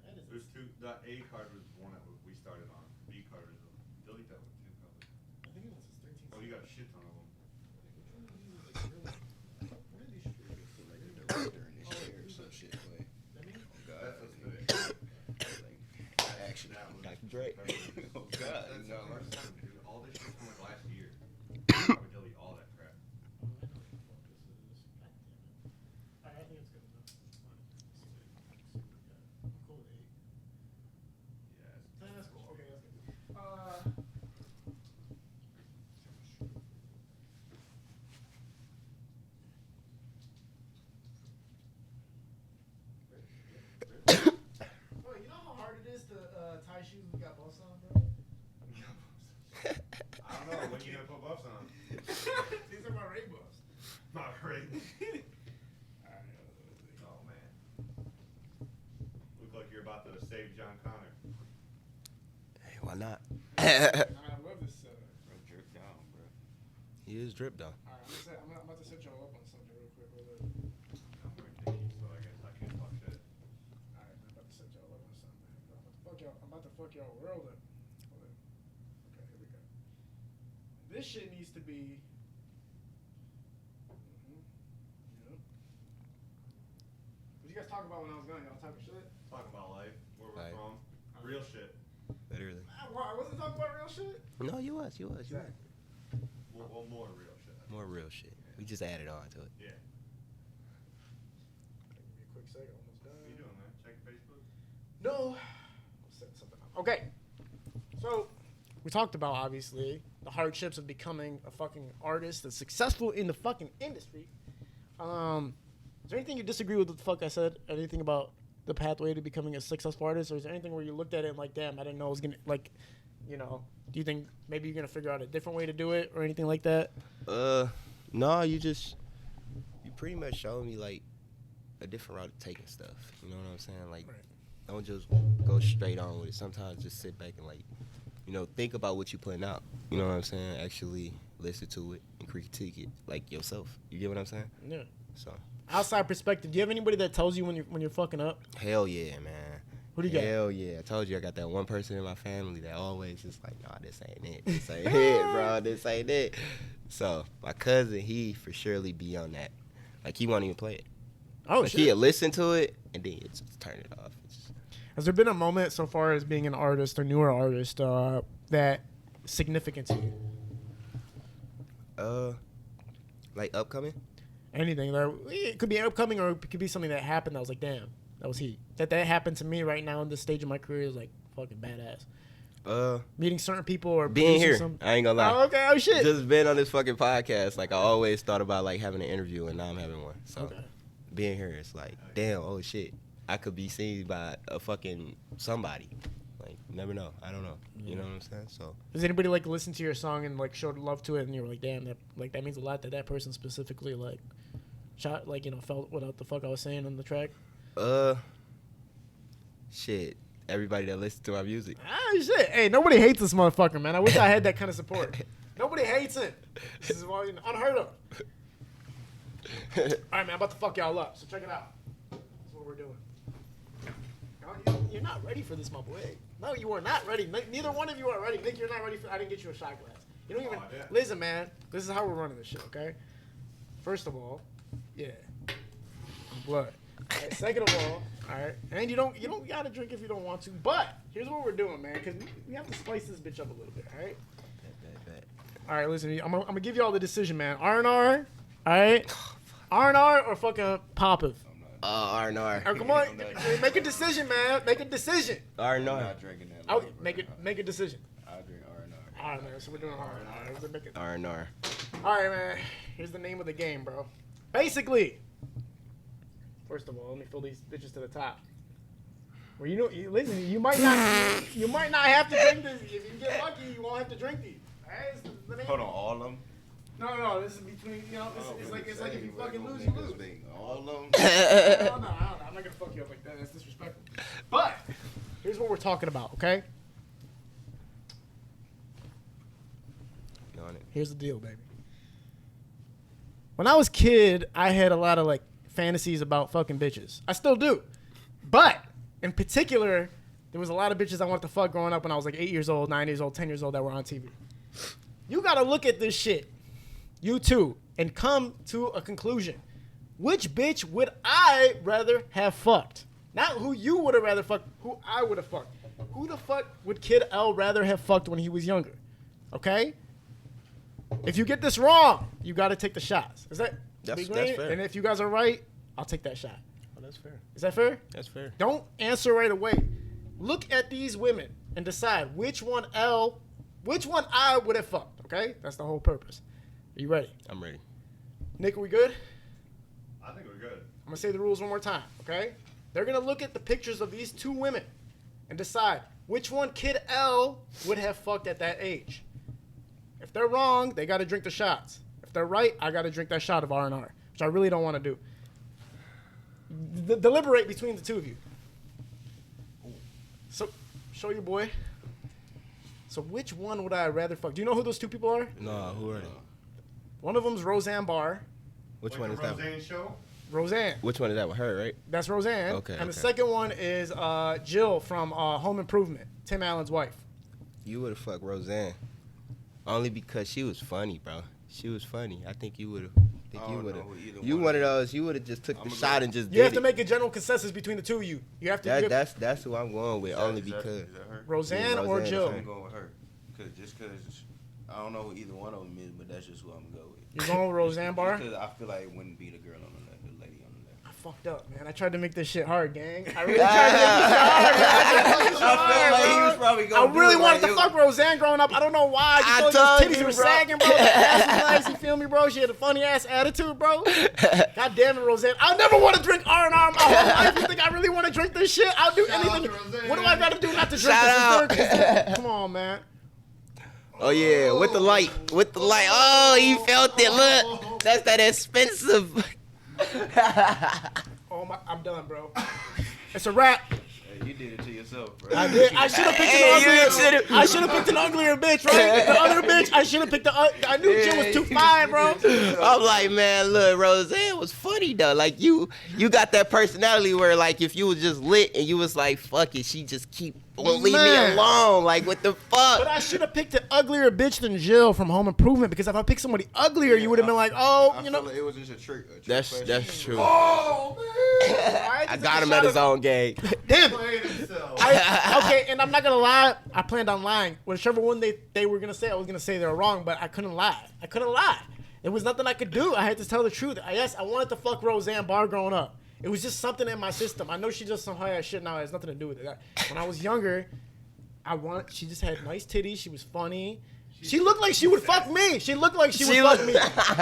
[SPEAKER 1] That is
[SPEAKER 3] There's two. The A card was one that we started on. B card is delete that one too, probably.
[SPEAKER 1] I think it was 13.
[SPEAKER 3] Oh, you got a shit ton of them.
[SPEAKER 1] Which one of these is like really? What are these shit?
[SPEAKER 4] Like the director in this chair or some shit.
[SPEAKER 2] Right.
[SPEAKER 4] Oh God,
[SPEAKER 3] That's
[SPEAKER 4] you know,
[SPEAKER 3] September 7th, dude. All this shit's from like last year. I would delete all that crap.
[SPEAKER 1] I think it's good enough. I'm cool with 8.
[SPEAKER 3] Yeah.
[SPEAKER 1] That's cool. Okay, that's good. Bro, you know how hard it is to tie shoes we got buffs on, bro?
[SPEAKER 3] I don't know. When you gonna put buffs on?
[SPEAKER 1] These are my Ray buffs.
[SPEAKER 3] Not right.
[SPEAKER 1] Alright,
[SPEAKER 3] Oh man. Look like you're about to save John Connor.
[SPEAKER 2] Hey, why not?
[SPEAKER 1] I love this setup.
[SPEAKER 4] bro, jerk down, bro.
[SPEAKER 2] He is drip though.
[SPEAKER 1] Alright, I'm about to set y'all up on something real quick. Hold up.
[SPEAKER 3] I'm wearing Dickies, so I guess I can't talk shit.
[SPEAKER 1] Alright, I'm about to set y'all up on something. I'm about to fuck y'all world up. Hold up. Okay, here we go. This shit needs to be. Yep. What you guys talk about when I was gone? Y'all talking shit?
[SPEAKER 3] Talking about life, where we're
[SPEAKER 2] Life.
[SPEAKER 3] from, real shit.
[SPEAKER 2] Literally.
[SPEAKER 1] I wasn't talking about real shit.
[SPEAKER 2] No, you was.
[SPEAKER 3] Well, more real shit.
[SPEAKER 2] More real shit. We just added on to it.
[SPEAKER 3] Yeah.
[SPEAKER 1] Give me a quick second. Almost done.
[SPEAKER 3] What are you doing, man? Check Facebook?
[SPEAKER 1] No. I'm setting something up. Okay. So, we talked about, obviously, the hardships of becoming a fucking artist that's successful in the fucking industry. Is there anything you disagree with what the fuck I said? Anything about the pathway to becoming a successful artist? Or is there anything where you looked at it and like, damn, I didn't know it was going to, like, you know, do you think maybe you're going to figure out a different way to do it or anything like that?
[SPEAKER 2] No, you pretty much showed me like a different route to taking stuff. You know what I'm saying? Like,
[SPEAKER 1] Right.
[SPEAKER 2] don't just go straight on with it. Sometimes just sit back and like, you know, think about what you're putting out. You know what I'm saying? Actually listen to it and critique it like yourself. You get what I'm saying?
[SPEAKER 1] Yeah.
[SPEAKER 2] So,
[SPEAKER 1] Outside perspective, do you have anybody that tells you when you're fucking up?
[SPEAKER 2] hell yeah, man.
[SPEAKER 1] Who do you got?
[SPEAKER 2] Hell yeah. I told you I got that one person in my family that always just like, nah, this ain't it. This ain't it, bro. This ain't it. So, my cousin, he for surely be on that. Like, he won't even play it.
[SPEAKER 1] Oh,
[SPEAKER 2] Like,
[SPEAKER 1] shit.
[SPEAKER 2] he'll listen to it and then he'll just turn it off. It's just,
[SPEAKER 1] Has there been a moment so far as being an artist or newer artist that significant to you?
[SPEAKER 2] like, upcoming?
[SPEAKER 1] Anything. It could be upcoming or it could be something that happened that was like, damn, that was he. That happened to me right now in this stage of my career is like fucking badass.
[SPEAKER 2] Meeting
[SPEAKER 1] certain people or
[SPEAKER 2] being here.
[SPEAKER 1] Some...
[SPEAKER 2] I ain't gonna lie.
[SPEAKER 1] Oh, okay. Oh, shit.
[SPEAKER 2] Just been on this fucking podcast. Like, I always thought about, like, having an interview, and now I'm having one. So,
[SPEAKER 1] Okay.
[SPEAKER 2] being here, it's like, damn, oh, shit. I could be seen by a fucking somebody. Like, you never know. I don't know. You know what I'm saying? So,
[SPEAKER 1] Does anybody like listen to your song and like showed love to it and you were like, damn, that means a lot that person specifically like shot, like, you know, felt what the fuck I was saying on the track?
[SPEAKER 2] shit. Everybody that listens to my music.
[SPEAKER 1] Ah, shit. Hey, nobody hates this motherfucker, man. I wish I had that kind of support. Nobody hates him. This is unheard of. All right, man. I'm about to fuck y'all up. So check it out. That's what we're doing. You're not ready for this, my boy. No, you are not ready. Neither one of you are ready. Nick, you're not ready for. I didn't get you a shot glass. You don't even.
[SPEAKER 3] Oh, yeah.
[SPEAKER 1] Listen, man. This is how we're running this shit. Okay. First of all, yeah, blood. All right, second of all right, and you don't gotta drink if you don't want to. But here's what we're doing, man, because we have to spice this bitch up a little bit. All right. All right, listen. I'm gonna give you all the decision, man. R&R. All right. R&R or fucking Poppin'.
[SPEAKER 2] R&R.
[SPEAKER 1] Come on, make a decision, man. Make a decision.
[SPEAKER 2] R&R.
[SPEAKER 4] I'm not drinking that.
[SPEAKER 1] I'll
[SPEAKER 4] light,
[SPEAKER 1] make a decision.
[SPEAKER 4] I'll drink R&R.
[SPEAKER 1] All right, man. So we're doing R&R.
[SPEAKER 2] R&R.
[SPEAKER 1] All right, man. Here's the name of the game, bro. Basically, first of all, let me fill these bitches to the top. Well, listen, you might not have to drink this. If you get lucky, you won't have to drink these. All right, it's the name.
[SPEAKER 4] Hold on, all of them?
[SPEAKER 1] No. This is between. It's like if you fucking lose, you lose.
[SPEAKER 4] All of them?
[SPEAKER 1] No, I'm not gonna fuck you up like that. That's disrespectful. But here's what we're talking about, okay? Here's the deal, baby. When I was a kid, I had a lot of like fantasies about fucking bitches. I still do. But in particular, there was a lot of bitches I wanted to fuck growing up when I was like 8 years old, 9 years old, 10 years old that were on TV. You gotta look at this shit, you too, and come to a conclusion. Which bitch would I rather have fucked? Not who you would have rather fucked, who I would have fucked. Who the fuck would Kid L rather have fucked when he was younger? Okay? If you get this wrong, you got to take the shots. Is that
[SPEAKER 2] That's
[SPEAKER 1] great?
[SPEAKER 2] fair.
[SPEAKER 1] And if you guys are right, I'll take that shot.
[SPEAKER 2] Oh, that's fair.
[SPEAKER 1] Is that fair?
[SPEAKER 2] That's fair.
[SPEAKER 1] Don't answer right away. Look at these women and decide which one I would have fucked. Okay? That's the whole purpose. Are you ready?
[SPEAKER 2] I'm ready.
[SPEAKER 1] Nick, are we good?
[SPEAKER 3] I think we're good.
[SPEAKER 1] I'm going to say the rules one more time. Okay? They're going to look at the pictures of these two women and decide which one Kid L would have fucked at that age. If they're wrong, they got to drink the shots. If they're right, I got to drink that shot of R&R, which I really don't want to do. Deliberate between the two of you. So, show your boy. So, which one would I rather fuck? Do you know who those two people are?
[SPEAKER 2] No, who are they?
[SPEAKER 1] One of them's Roseanne Barr.
[SPEAKER 2] Which
[SPEAKER 3] Like
[SPEAKER 2] one
[SPEAKER 3] the
[SPEAKER 2] is that?
[SPEAKER 3] Roseanne show?
[SPEAKER 1] Roseanne.
[SPEAKER 2] Which one is that with her, right?
[SPEAKER 1] That's Roseanne.
[SPEAKER 2] Okay,
[SPEAKER 1] And the
[SPEAKER 2] okay.
[SPEAKER 1] second one is Jill from Home Improvement, Tim Allen's wife.
[SPEAKER 2] You would have fucked Roseanne. Only because she was funny, bro. She was funny. I think you would have.
[SPEAKER 4] I don't know either
[SPEAKER 2] You
[SPEAKER 4] one
[SPEAKER 2] one of
[SPEAKER 4] of them.
[SPEAKER 2] those. You would have just took the
[SPEAKER 4] I'ma
[SPEAKER 2] shot
[SPEAKER 4] go-
[SPEAKER 2] and just
[SPEAKER 1] You
[SPEAKER 2] did
[SPEAKER 1] have to
[SPEAKER 2] it.
[SPEAKER 1] make a general consensus between the two of you. You have to.
[SPEAKER 2] That's who I'm going with. Only
[SPEAKER 4] Is that
[SPEAKER 2] because
[SPEAKER 4] her?
[SPEAKER 1] Roseanne
[SPEAKER 2] Yeah,
[SPEAKER 1] or
[SPEAKER 2] Roseanne.
[SPEAKER 1] Jill?
[SPEAKER 4] I'm going with her. Cause I don't know who either one of them is, but that's just who I'm gonna go with.
[SPEAKER 1] You're going with Roseanne Barr?
[SPEAKER 4] Because I feel like it wouldn't be the girl on the left, the lady on the left.
[SPEAKER 1] I fucked up, man. I tried to make this shit hard, gang. I really tried to make this shit hard, man.
[SPEAKER 4] I
[SPEAKER 1] I
[SPEAKER 4] gonna
[SPEAKER 1] really wanted to fuck Roseanne growing up. I don't know why.
[SPEAKER 2] I
[SPEAKER 1] Those
[SPEAKER 2] told
[SPEAKER 1] titties
[SPEAKER 2] you,
[SPEAKER 1] were
[SPEAKER 2] bro.
[SPEAKER 1] sagging, bro. The ass was nice. You feel me, bro? She had a funny ass attitude, bro. God damn it, Roseanne. I never want to drink R&R my whole life. You think I really want to drink this shit? I'll do
[SPEAKER 3] Shout out
[SPEAKER 1] anything.
[SPEAKER 3] to Roseanne.
[SPEAKER 1] What do I got to do not to drink
[SPEAKER 2] Shout
[SPEAKER 1] this?
[SPEAKER 2] out.
[SPEAKER 1] Come on, man.
[SPEAKER 2] Oh yeah, with the light, with the light. Oh, you felt it. Look, that's that expensive.
[SPEAKER 1] Oh my, I'm done, bro. It's a wrap.
[SPEAKER 4] Hey, you did it to yourself, bro.
[SPEAKER 1] I did. I should have picked
[SPEAKER 2] Hey,
[SPEAKER 1] an
[SPEAKER 2] you
[SPEAKER 1] uglier.
[SPEAKER 2] should've-
[SPEAKER 1] I should have picked an uglier bitch, right? The other bitch. I should have picked the. I knew Jill was too fine, bro.
[SPEAKER 2] I'm like, man, look, Roseanne was funny though. Like you got that personality where like if you was just lit and you was like, fuck it, she just leave me
[SPEAKER 1] Man.
[SPEAKER 2] alone. Like what the
[SPEAKER 1] But
[SPEAKER 2] fuck?
[SPEAKER 1] I should have picked an uglier bitch than Jill from Home Improvement because if I picked somebody uglier, you would have been like, oh,
[SPEAKER 4] I
[SPEAKER 1] you
[SPEAKER 4] feel
[SPEAKER 1] know.
[SPEAKER 4] like it was just a trick
[SPEAKER 2] That's
[SPEAKER 4] question.
[SPEAKER 2] true.
[SPEAKER 3] Oh, man!
[SPEAKER 1] Alright,
[SPEAKER 2] I
[SPEAKER 1] just
[SPEAKER 2] got
[SPEAKER 1] a
[SPEAKER 2] him
[SPEAKER 1] shot
[SPEAKER 2] at his
[SPEAKER 1] of-
[SPEAKER 2] own game.
[SPEAKER 1] Damn.
[SPEAKER 3] Playing himself.
[SPEAKER 1] Okay, and I'm not gonna lie. I planned on lying. Whichever one they were gonna say, I was gonna say they were wrong, but I couldn't lie. It was nothing I could do. I had to tell the truth. Yes, I wanted to fuck Roseanne Barr growing up. It was just something in my system. I know she does some high ass shit now. It has nothing to do with it. When I was younger, she just had nice titties. She was funny. She looked like she would fuck me. She looked like she would fuck me.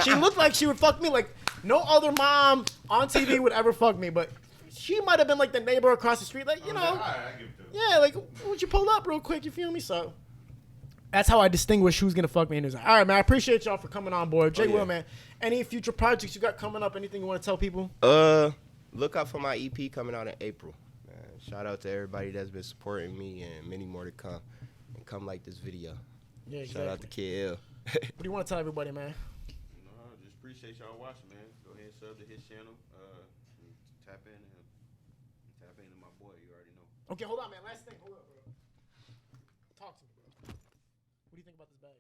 [SPEAKER 1] She looked like she would fuck me. Like no other mom on TV would ever fuck me. But she might have been like the neighbor across the street. Like, you know.
[SPEAKER 3] All right, I give it to him.
[SPEAKER 1] Yeah, like, would you pull up real quick? You feel me? So that's how I distinguish who's gonna fuck me and who's not. All right, man. I appreciate y'all for coming on board. Jay
[SPEAKER 2] yeah.
[SPEAKER 1] Will, man. Any future projects you got coming up? Anything you want to tell people?
[SPEAKER 2] Look out for my EP coming out in April. Man, shout out to everybody that's been supporting me and many more to come. And come like this video.
[SPEAKER 1] Yeah,
[SPEAKER 2] Shout out to Kid L.
[SPEAKER 1] What do you want to tell everybody, man?
[SPEAKER 4] No, just appreciate y'all watching, man. Go ahead and sub to his channel. And tap into my boy. You already know.
[SPEAKER 1] Okay, hold on, man. Last thing. Hold up, bro. Talk to me, bro. What do you think about this bag?